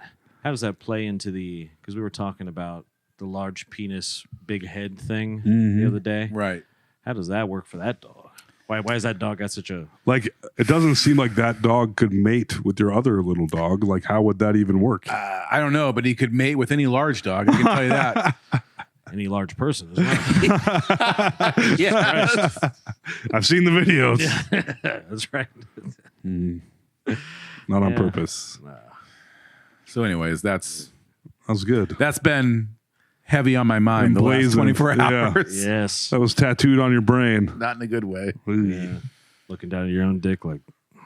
play into because we were talking about the large penis, big head thing the other day. Right. How does that work for that dog? Why is that dog got such a Like, it doesn't seem like that dog could mate with your other little dog. Like, how would that even work? I don't know, but he could mate with any large dog. I can tell you that. any large person as well? Yeah. I've seen the videos. That's right. Not on Yeah. purpose. So, anyways, that's That was good. been heavy on my mind the last Emblazoned. 24 Yeah. hours. Yes. That was tattooed on your brain. Not in a good way. Yeah. Looking down at your own dick like,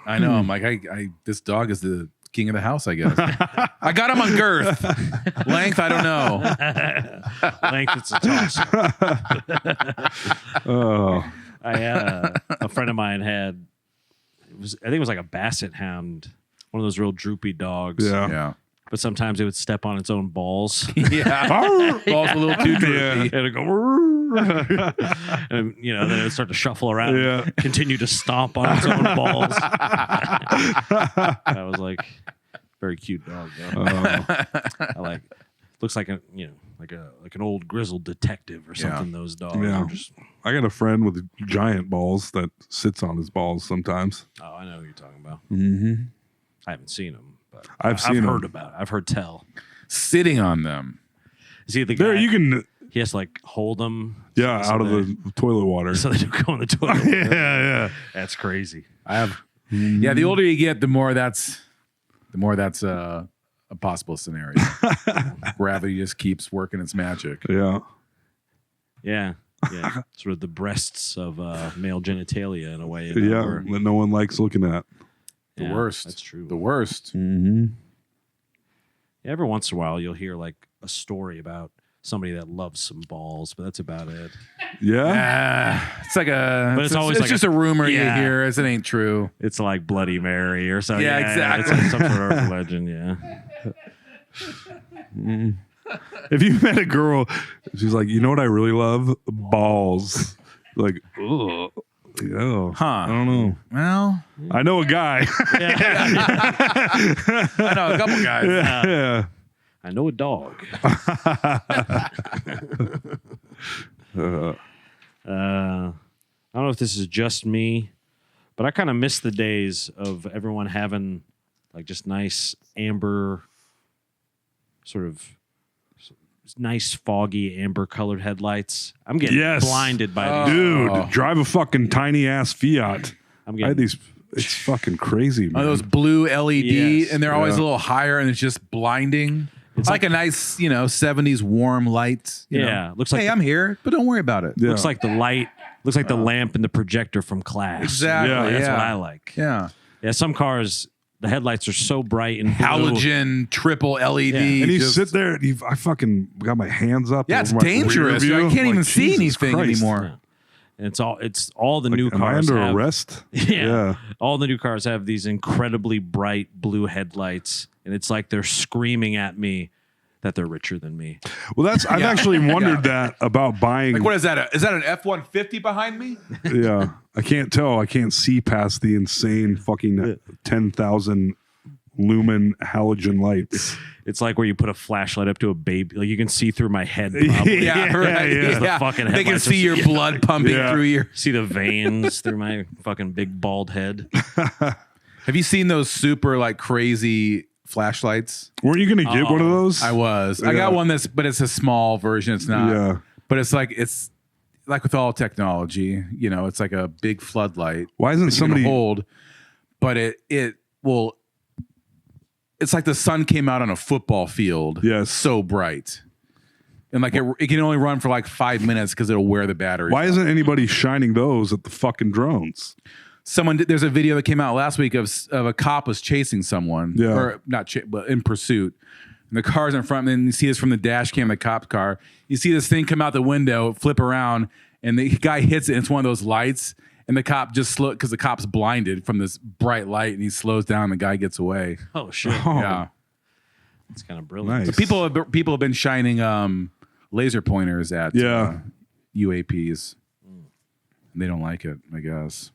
I know. I'm like, this dog is the king of the house, I guess. I got him on girth. Length, I don't know. length, it's a toss. Oh, I had a friend of mine had, I think it was like a basset hound, one of those real droopy dogs. yeah. Yeah. But sometimes it would step on its own balls. Yeah. Balls a little too droopy. And it'd go, and, then it'd start to shuffle around Yeah. and continue to stomp on its own balls. I was like, very cute dog, though. I like, looks like like an old grizzled detective or something. Those dogs Yeah. are just, I got a friend with giant balls that sits on his balls sometimes. oh, I know who you're talking about. Mm-hmm. I haven't seen him, but I've seen heard him. about it. I've heard tell. Sitting on them. Is he the There, guy? you can, He has to like hold them. out of the toilet water. So they don't go in the toilet. yeah. That's crazy. I have. Yeah, the older you get, the more that's a possible scenario. Gravity just keeps working its magic. Yeah. Yeah. Yeah. Sort of the breasts of male genitalia in a way. Yeah. where- That no one likes looking at. The yeah, worst. That's true. The worst. Mm-hmm. Every once in a while, you'll hear like a story about somebody that loves some balls, but that's about it. Yeah. It's like a. But it's always like just a rumor yeah. you hear. It ain't true. It's like Bloody Mary or something. Yeah, exactly. It's like some sort of legend. Yeah. If you met a girl, she's like, you know what I really love? Balls. Like, ugh. Yeah. Huh. I don't know. Well, I know a guy. I know a couple guys. Yeah. I know a dog. I don't know if this is just me, but I kind of miss the days of everyone having like just nice amber, sort of nice foggy amber colored headlights. I'm getting Yes. blinded by these. Dude, drive a fucking tiny ass Fiat. I'm I had getting these. It's fucking crazy, man. Oh, those blue LED, Yes. and they're always Yeah. a little higher, and it's just blinding. It's like a nice, 70s warm light. You know? Looks like hey, I'm here, but don't worry about it. Yeah. looks like the light, looks like the lamp and the projector from Class. Exactly. Yeah, That's yeah. what I like. Yeah. Yeah, some cars, the headlights are so bright and blue. Halogen, triple LED. And you just- sit there, and I fucking got my hands up. Yeah, it's over my rear dangerous. view. I can't I'm even like, see Jesus anything Christ. anymore. Yeah. And it's all the new Am I cars under have, arrest? Yeah. All the new cars have these incredibly bright blue headlights, and it's like they're screaming at me that they're richer than me. Well, I've actually wondered that about buying. Like, what is that? Is that an F-150 behind me? Yeah, I can't tell. I can't see past the insane fucking 10,000 lumen halogen lights. It's like where you put a flashlight up to a baby. Like you can see through my head. Probably. Yeah, right. yeah. The fucking They can headlights see are- your blood pumping Yeah. through your. See the veins through my fucking big bald head. Have you seen those super like crazy flashlights? Weren't you gonna get one of those? I was. I got one but it's a small version. It's not. Yeah. But it's like with all technology, it's like a big floodlight. Why isn't that you can somebody? hold? But it will. It's like the sun came out on a football field. Yes. So bright. And like it can only run for like 5 minutes because it'll wear the battery. Why isn't anybody shining those at the fucking drones? There's a video that came out last week of a cop was chasing someone. Yeah. Or not, but in pursuit. And the car's in front, and then you see this from the dash cam of the cop's car. You see this thing come out the window, flip around, and the guy hits it. And it's one of those lights. And the cop just because the cop's blinded from this bright light, and he slows down. And the guy gets away. Oh shit! Yeah, It's kind of brilliant. Nice. but people have been shining laser pointers at UAPs. And they don't like it, I guess.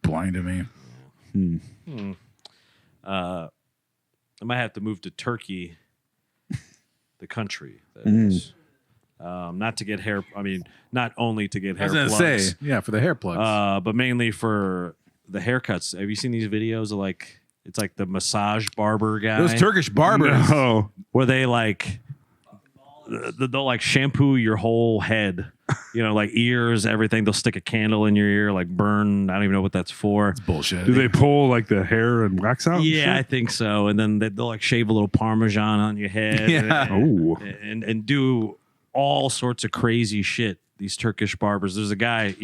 Blinded me. I might have to move to Turkey, the country. That is. Not to get hair. I mean, not only to get I hair was gonna plugs, say, yeah, for the hair plugs. but mainly for the haircuts. Have you seen these videos of it's like the massage barber guy? Those Turkish barbers. Oh, where they they'll like shampoo your whole head, like ears, everything. They'll stick a candle in your ear, like burn. I don't even know what that's for. Bullshit. do they pull like the hair and wax out? and Yeah, I shit? think so. And then they'll like shave a little Parmesan on your head. Yeah. Oh, and do all sorts of crazy shit. These Turkish barbers. There's a guy.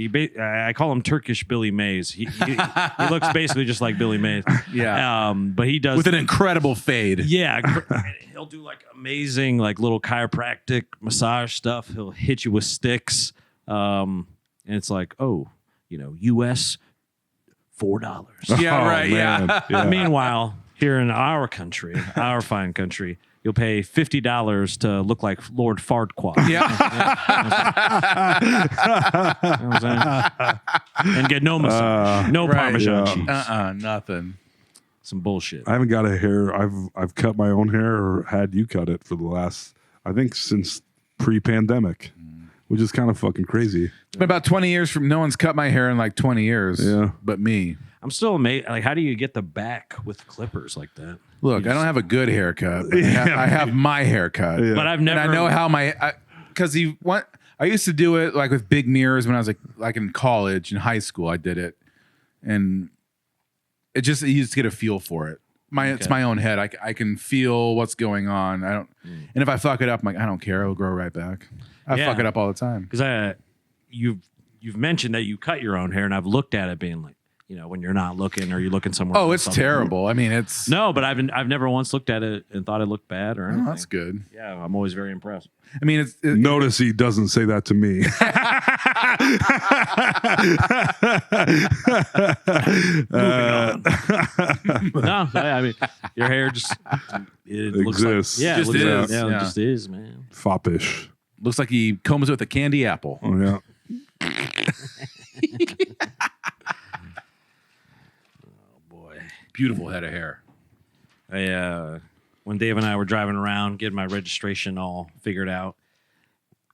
I call him Turkish Billy Mays. He looks basically just like Billy Mays. Yeah. But he does With an incredible fade. Yeah, he'll do like amazing like little chiropractic massage stuff. He'll hit you with sticks, and it's like, US $4. Yeah, Oh, right. man. Yeah. Yeah. Meanwhile, here in our country, our fine country, you'll pay $50 to look like Lord Farquaad. Yeah. You know what I'm saying? And get no massage, no Right. Parmesan Yeah. cheese. Nothing. Some bullshit. I haven't got a hair. I've cut my own hair or had you cut it for the last, I think, since pre-pandemic, which is kind of fucking crazy. It's been about 20 years from no one's cut my hair in like 20 years. Yeah. But me. I'm still amazed. Like, how do you get the back with clippers like that? Look, I don't have a good haircut. But I have my haircut. Yeah. But I've never. And I know how because I used to do it like with big mirrors when I was like in college, in high school, I did it. And you just get a feel for it. It's my own head. I can feel what's going on. I don't, and if I fuck it up, I'm like, I don't care. It'll grow right back. I Yeah. fuck it up all the time. Because you've mentioned that you cut your own hair, and I've looked at it being like, when you're not looking or you're looking somewhere. Oh, else, it's something. terrible. I mean, it's No, but I've never once looked at it and thought it looked bad or anything. that's good. Yeah, I'm always very impressed. I mean, Notice he doesn't say that to me. No, I mean your hair just it looks Exists. like yeah, Just it looks is, Like, yeah, yeah. it just is, man. Foppish. looks like he combs it with a candy apple. Oh yeah. Boy, Beautiful head of hair. when Dave and I were driving around getting my registration all figured out,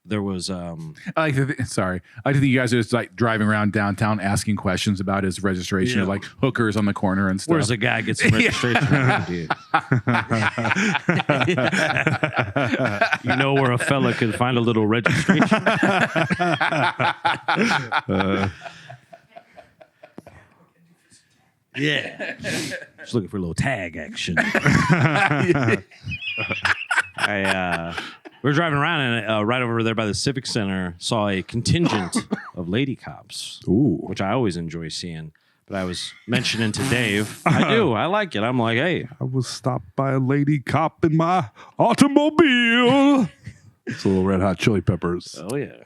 there was I like to think you guys are just like driving around downtown asking questions about his registration of Yeah. like hookers on the corner and stuff. where's the guy gets some registration? Dude. You know where a fella could find a little registration? Yeah. Just looking for a little tag action. We were driving around and right over there by the Civic Center saw a contingent of lady cops, Ooh. which I always enjoy seeing. But I was mentioning to Dave, I like it. I'm like, hey, I was stopped by a lady cop in my automobile. It's a little Red Hot Chili Peppers. oh yeah,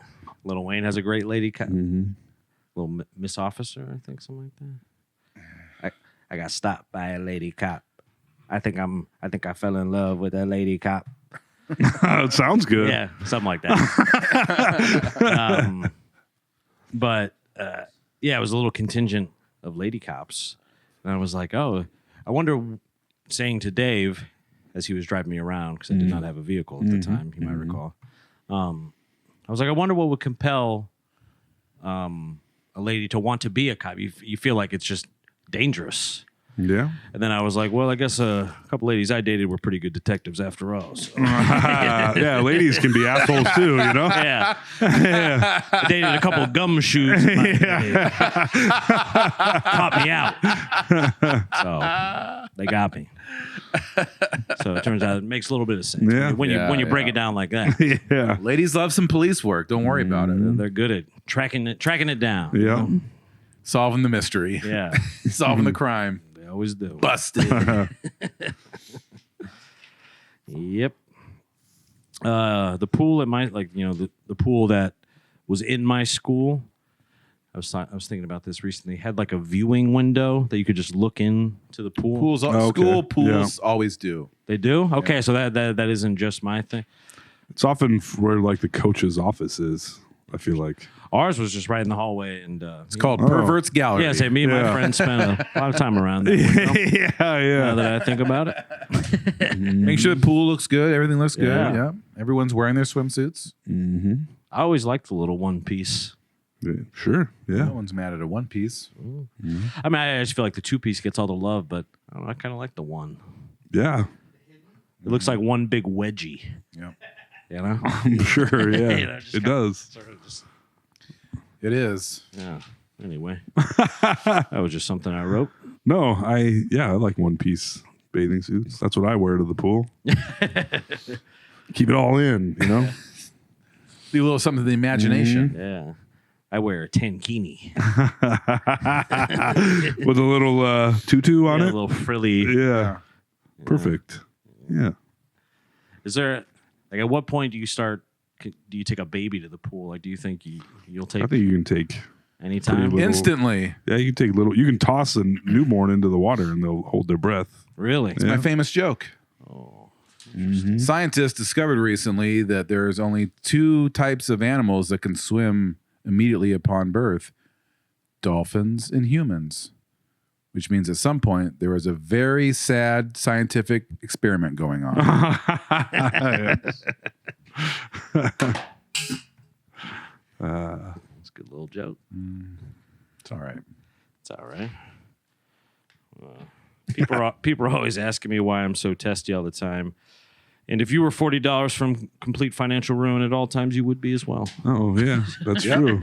Lil Wayne has a great lady cop, little Miss Officer, I think, something like that. I got stopped by a lady cop. I think I fell in love with a lady cop. It sounds good. Yeah, something like that. But yeah, it was a little contingent of lady cops, and I was like, oh, I wonder. Saying to Dave as he was driving me around because I did not have a vehicle at the time, you might recall. I was like, I wonder what would compel a lady to want to be a cop. You feel like it's just dangerous. Yeah. And then I was like, well, I guess a couple ladies I dated were pretty good detectives after all. So. Yeah, ladies can be assholes too, you know? Yeah. I dated a couple gumshoes. Caught me out. So they got me. So it turns out it makes a little bit of sense. Yeah. When you break it down like that. Yeah. Ladies love some police work. Don't worry about it. They're good at tracking it down. Yeah. Solving the mystery. Yeah. Solving the crime. They always do. Busted. Yep. The pool at my the pool that was in my school. I was thinking about this recently. Had like a viewing window that you could just look into the pool. Pools, okay. School pools always do. They do? Okay, so that isn't just my thing. It's often where like the coach's office is, I feel like. Ours was just right in the hallway, and It's called Pervert's Gallery. yeah. Say me and my Yeah. friends spent a lot of time around that window. Yeah. Now that I think about it, Make sure the pool looks good. Everything looks good. Yeah. Yeah. Everyone's wearing their swimsuits. I always liked the little one piece. Yeah, sure. Yeah. No one's mad at a one piece. I mean, I just feel like the two piece gets all the love, but I don't know, I kind of like the one. Yeah. It looks like one big wedgie. Yeah. You know? I'm sure. Yeah. You know, just It kinda does. Sort of just, It is. yeah. Anyway, that was just something I wrote. No, I like one piece bathing suits. That's what I wear to the pool. Keep it all in, you know? Be a little something to the imagination. Yeah. I wear a tankini. With a little tutu on A it. little frilly. Yeah. Perfect. Yeah. Is there, like, at what point do you take a baby to the pool? Like, do you think you'll take I think you can take anytime? little- Instantly. Yeah, you can take you can toss a newborn into the water and they'll hold their breath. Really? Yeah. My famous joke. Oh. Scientists discovered recently that there's only two types of animals that can swim immediately upon birth: dolphins and humans. Which means at some point there was a very sad scientific experiment going on. It's a good little joke. It's all right. It's all right. People are always asking me why I'm so testy all the time. And if you were $40 from complete financial ruin at all times, you would be as well. Oh yeah, that's true.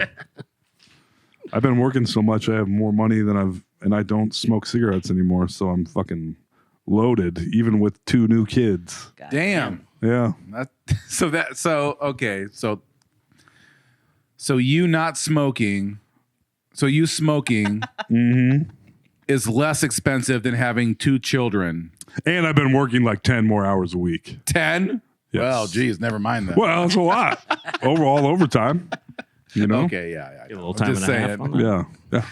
I've been working so much, I have more money than and I don't smoke cigarettes anymore, so I'm fucking loaded, even with 2 new kids. Damn. Yeah. So you not smoking, so you smoking is less expensive than having 2 children. And I've been working like 10 more hours a week. 10? Yes. Well, geez, never mind that. Well, that's a lot. All overtime. You know? Okay, yeah. Get a little time and a half on that. Yeah.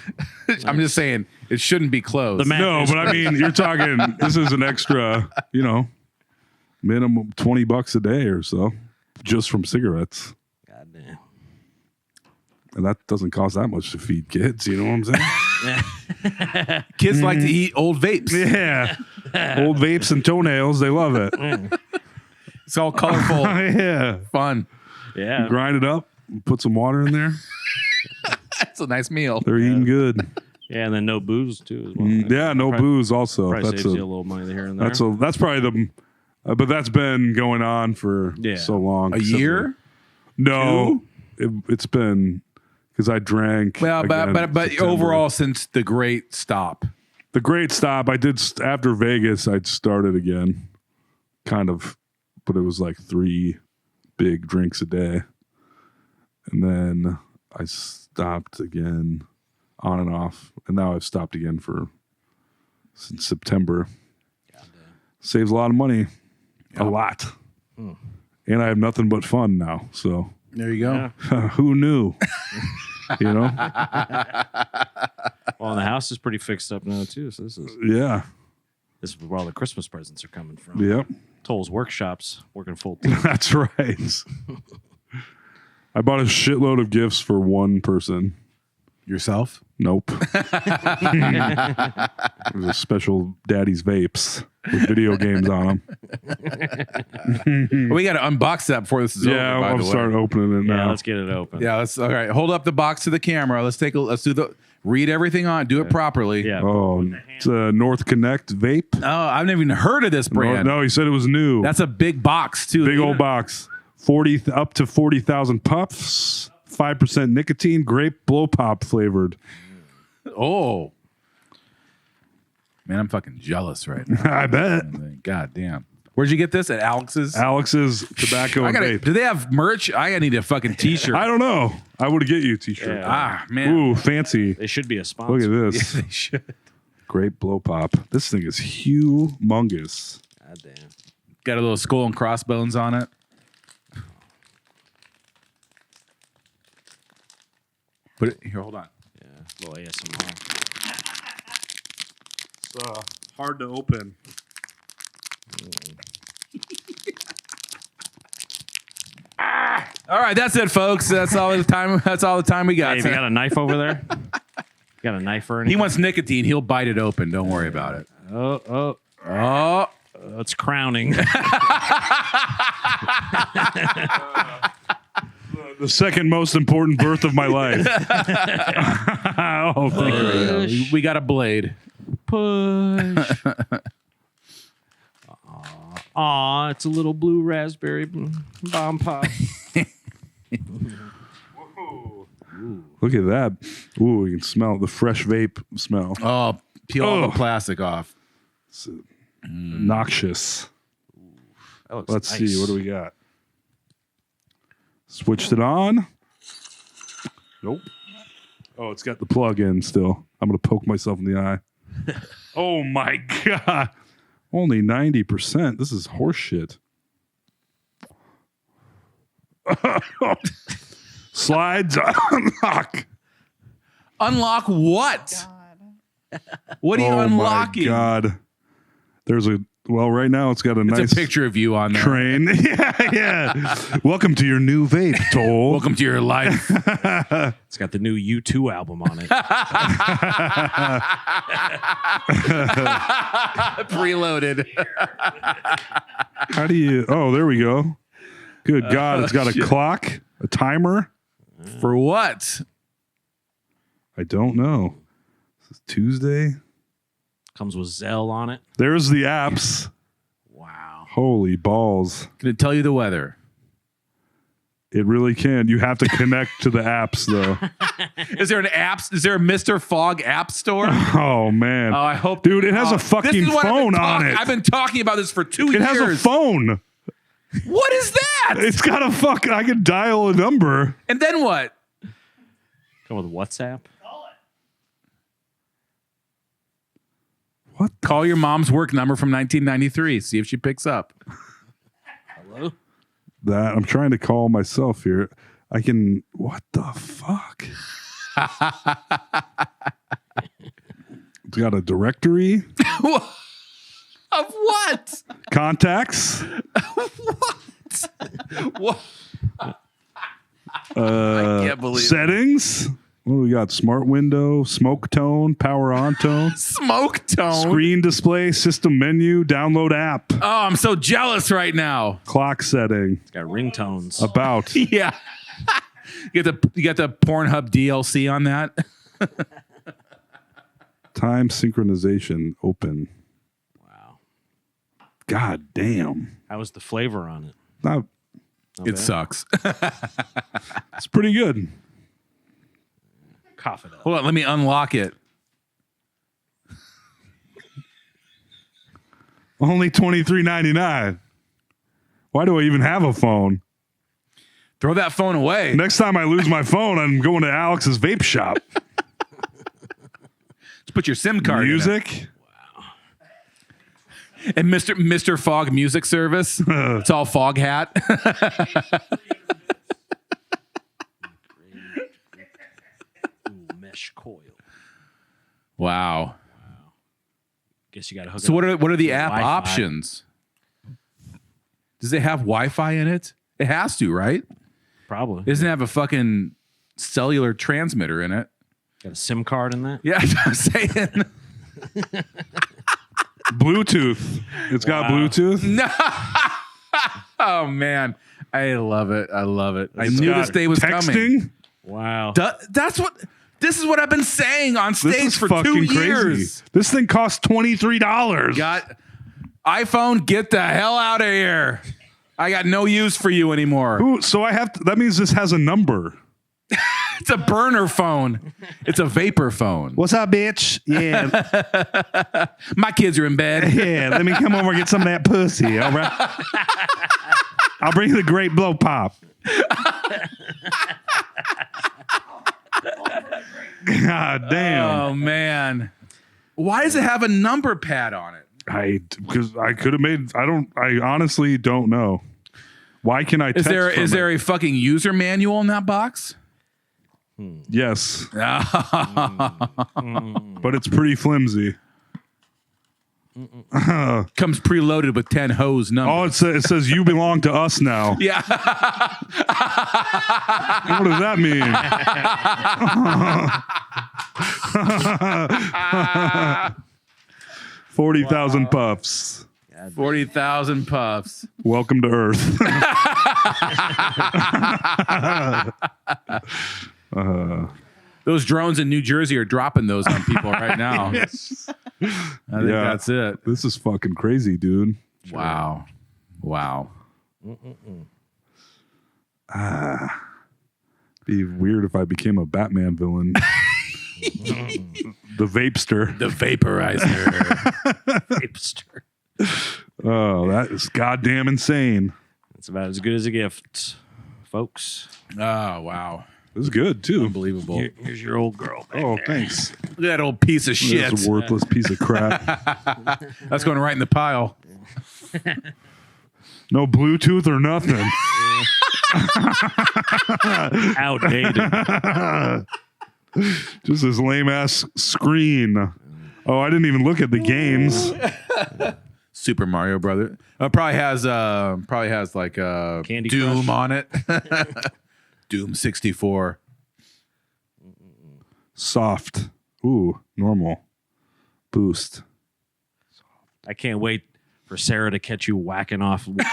I'm just saying it shouldn't be closed. The math No, is but I mean, you're talking, this is an extra, minimum $20 a day or so just from cigarettes. Goddamn. And that doesn't cost that much to feed kids. You know what I'm saying? Kids like to eat old vapes. Yeah. Old vapes and toenails. They love it. It's all colorful, Yeah. fun. Yeah. Grind it up. Put some water in there. That's a nice meal. They're eating good. Yeah, and then no booze too as well. Yeah. No booze also. Probably That's saves you a little money here and there. that's probably but that's been going on for so long. A year? No. It's been because I drank. Well, again but September. overall, since the great stop. The great stop. I did after Vegas. I'd started again, kind of, but it was like 3 big drinks a day, and then I stopped again, on and off, and now I've stopped again since September. Saves a lot of money, a lot, and I have nothing but fun now. So There you go. who knew? You know? Well, and the house is pretty fixed up now too. So this is where all the Christmas presents are coming from. Yep. Toll's workshops working full time. That's right. I bought a shitload of gifts for one person. Yourself? Nope. It was a special daddy's vapes with video games on them. We got to unbox that before this is over. Yeah, by I'm the way. starting opening it Yeah, now. let's get it open. Yeah, let's. All right, hold up the box to the camera. Let's read everything on. Do it properly. Yeah. Oh, it's a North Connect vape. Oh, I've never even heard of this brand. No, he said it was new. That's a big box too. big old box. 40 up to 40,000 puffs. 5% nicotine, grape blow pop flavored. Oh, man, I'm fucking jealous right now. I bet. God damn. Where'd you get this? At Alex's? Alex's tobacco and vape. Do they have merch? I need a fucking t-shirt. I don't know. I would get you a t-shirt. Yeah. Ah, man. Ooh, fancy. They should be a sponsor. Look at Yeah, this. they should. Grape blow pop. This thing is humongous. God damn. Got a little skull and crossbones on it. Put it here. Hold on. Yeah, a little ASMR. It's hard to open. All right, that's it, folks. That's all the time. That's all the time we got. Hey, you got a knife over there? Got a knife or anything? He wants nicotine. He'll bite it open. Don't worry about it. Oh, Oh, it's crowning. The second most important birth of my life. Oh, thank you. we got a blade. Push. Aw, it's a little blue raspberry bomb pop. Look at that. Ooh, you can smell the fresh vape smell. Oh, peel all Oh. the plastic off. It's noxious. That looks Let's nice. see. What do we got? Switched it on. Nope. Oh, it's got the plug in still. I'm going to poke myself in the eye. Oh, my God. Only 90%. This is horseshit. Slides unlock. Unlock what? What are you unlocking? Oh, my God. There's right now it's got a It's nice a picture of you on there. train. Yeah. Welcome to your new vape, Toll. Welcome to your life. It's got the new U2 album on it. Preloaded. How do you? Oh, there we go. Good God, it's got a clock, a timer. For what? I don't know. This is Tuesday. Comes with Zell on it. There's the apps. Wow. Holy balls. Can it tell you the weather? It really can. You have to connect to the apps, though. Is there an apps? Is there a Mr. Fog app store? Oh, man. Oh, I hope. Dude, it has a This fucking is what phone on it. I've been talking about this for 2 It years. has a phone. What is that? It's got a fucking. I can dial a number. And then what? Come with WhatsApp. What? Call your mom's work number from 1993. See if she picks up. Hello? That I'm trying to call myself here. I can. What the fuck? It's got a directory, Of what? contacts, What? can't believe it. settings. What do we got? Smart window, smoke tone, power on tone, Smoke tone. screen display, system menu, download app, Oh, I'm so jealous right now. clock setting, It's got ringtones. about. Yeah. You got the Pornhub DLC on that? Time synchronization open. Wow. God damn. How was the flavor on it? Not, Not It bad. sucks. it's pretty good. Cough it up. Hold on, let me unlock it. Only $23.99. Why do I even have a phone? Throw that phone away. Next time I lose my phone, I'm going to Alex's vape shop. Just put your SIM card Music. in it. And Mr. Fog Music Service. It's all Fog Hat. Ooh, mesh coil. Wow. Guess you got to hook. So it up what are the with app Wi-Fi. options? Does it have Wi-Fi in it? It has to, right? Probably. Doesn't it have a fucking cellular transmitter in it? Got a SIM card in that? Yeah, I'm saying. Bluetooth. It's got Bluetooth. No. Oh man, I love it. I love it. I It's knew got this day was texting. coming. Wow. That's what. This is what I've been saying on This stage is for fucking 2 years. crazy. This thing costs $23. Got iPhone. Get the hell out of here. I got no use for you anymore. Ooh, so I have to, that means this has a number. It's a burner phone. It's a vapor phone. What's up, bitch? Yeah. My kids are in bed. Yeah, let me come over and get some of that pussy. All right. I'll bring the great blow pop. God damn. Oh man. Why does it have a number pad on it? Because I could have made. I honestly don't know. Why can I? Is Text there from it? a fucking user manual in that box? Yes, but it's pretty flimsy. Comes preloaded with 10 hose numbers. Oh, it says you belong to us now. Yeah. What does that mean? 40,000 puffs. 40,000 puffs. Welcome to Earth. Those drones in New Jersey are dropping those on people right now. I think that's it. This is fucking crazy, dude. Wow. Wow. Be weird if I became a Batman villain. The Vapester. The vaporizer. Hipster. Oh, that is goddamn insane. It's about as good as a gift, folks. Oh, wow. It was good too. Unbelievable. Here's your old girl. Oh, thanks. Look at that old piece of shit. That's a worthless piece of crap. That's going right in the pile. No Bluetooth or nothing. Outdated. Just this lame ass screen. Oh, I didn't even look at the games. Super Mario Brother. Probably has like Candy Doom Crush. on it. Doom 64. Soft. Ooh, normal. Boost. I can't wait for Sarah to catch you whacking off. Looking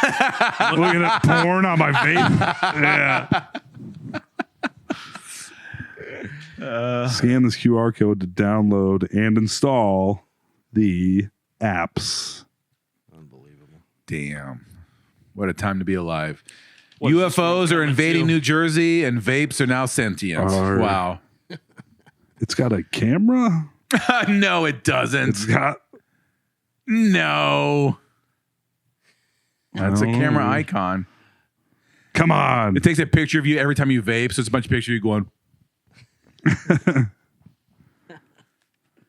at porn on my vape. Yeah. Scan this QR code to download and install the apps. Unbelievable. Damn. What a time to be alive. What's this UFOs one are coming invading to? New Jersey and vapes are now sentient. Wow. It's got a camera. No, it doesn't. It's got. No. That's a camera Oh. icon. Come on. It takes a picture of you every time you vape. So it's a bunch of pictures of you going,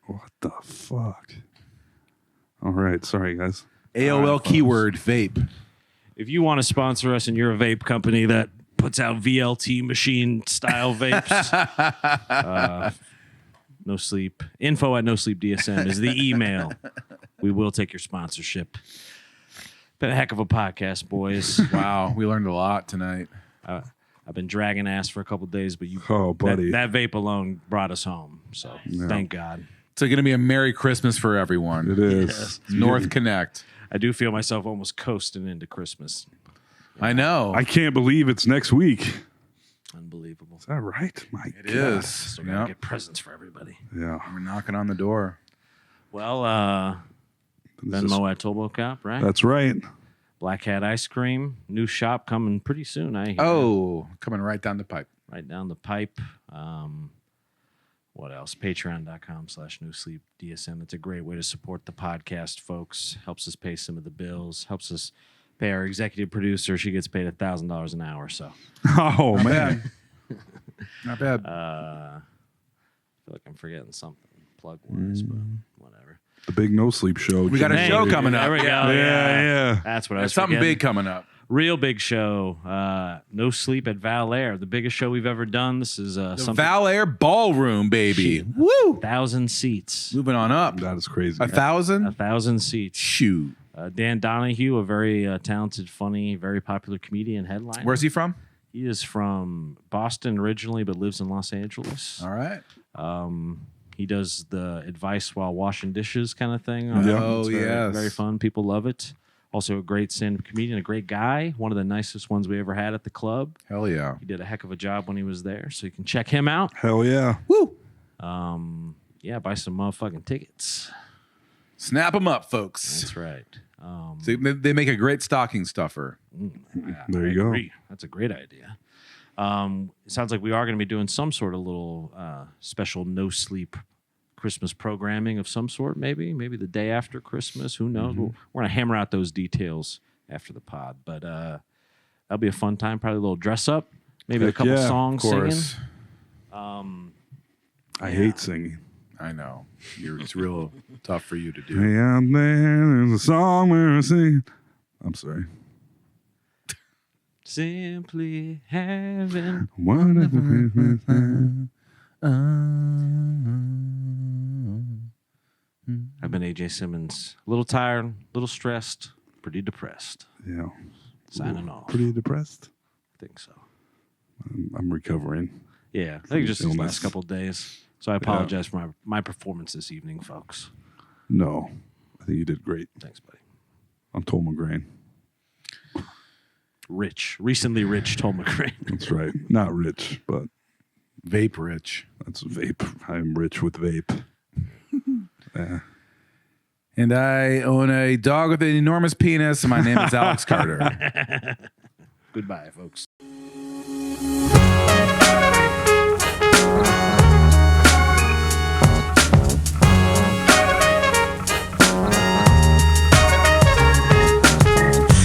What the fuck? All right. Sorry, guys. AOL keyword vape. If you want to sponsor us and you're a vape company that puts out VLT machine style vapes, no sleep. Info at no sleep DSM is the email. We will take your sponsorship. Been a heck of a podcast, boys. Wow. We learned a lot tonight. I've been dragging ass for a couple days, but Oh, buddy. that vape alone brought us home. So thank God. It's going to be a Merry Christmas for everyone. It is. North Connect. I do feel myself almost coasting into Christmas. I know. I can't believe it's next week. Unbelievable. Is that right? My It is. Still gotta Yep. get presents for everybody. Yeah. We're knocking on the door. Well, This is- Venmo at Tobo Cop, right? That's right. Black Hat Ice Cream, new shop coming pretty soon. I hear. Oh, coming right down the pipe. Right down the pipe. What else? Patreon.com/NoSleepDSM. It's a great way to support the podcast, folks. Helps us pay some of the bills. Helps us pay our executive producer. She gets paid $1,000 an hour. So, Oh man, Not bad. I feel like I'm forgetting something plug wise, but whatever. the big no sleep show. We got a Hey, show coming up. There we go. Yeah. That's what I was There's something forgetting. big coming up. Real big show. No Sleep at Val Air, the biggest show we've ever done. This is something. Val Air Ballroom, baby. Woo! 1,000 seats. Moving on up. That is crazy. 1,000? 1,000 seats. Shoot. Dan Donahue, a very talented, funny, very popular comedian headliner. Where's he from? He is from Boston originally, but lives in Los Angeles. All right. He does the advice while washing dishes kind of thing. Yeah. Oh, It's very, yes. very fun. People love it. Also a great stand-up comedian, a great guy, one of the nicest ones we ever had at the club. Hell yeah. He did a heck of a job when he was there, so you can check him out. Hell yeah. Woo! Yeah, buy some motherfucking tickets. Snap them up, folks. That's right. So they make a great stocking stuffer. There I you go. agree. That's a great idea. It sounds like we are going to be doing some sort of little special no sleep Christmas programming of some sort, maybe the day after Christmas. Who knows? Mm-hmm. We're going to hammer out those details after the pod, but that'll be a fun time. Probably a little dress up, maybe a Heck couple yeah, songs Of singing. course. I hate singing. I know. It's real tough for you to do. Hey, out there, there's a song we're singing. I'm sorry. Simply having. Wonderful Christmas time. I've been AJ Simmons. A little tired, a little stressed, pretty depressed. Yeah. Signing off. Pretty depressed. I think so. I'm recovering. Yeah, I think just these illness. last couple of days. So I apologize for my performance this evening, folks. No, I think you did great. Thanks, buddy. I'm Tom McGrain. Recently rich Tom McCrane. That's right. Not rich, but Vape rich. that's vape. I'm rich with vape. And I own a dog with an enormous penis, and my name is Alex Carter. Goodbye, folks.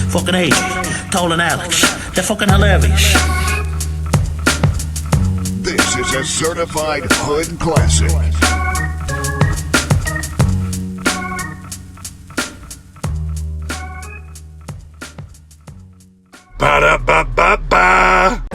Fucking AJ, Toll and Alex. They're fucking hilarious. This is a certified hood classic. Ba-da-ba-ba-ba.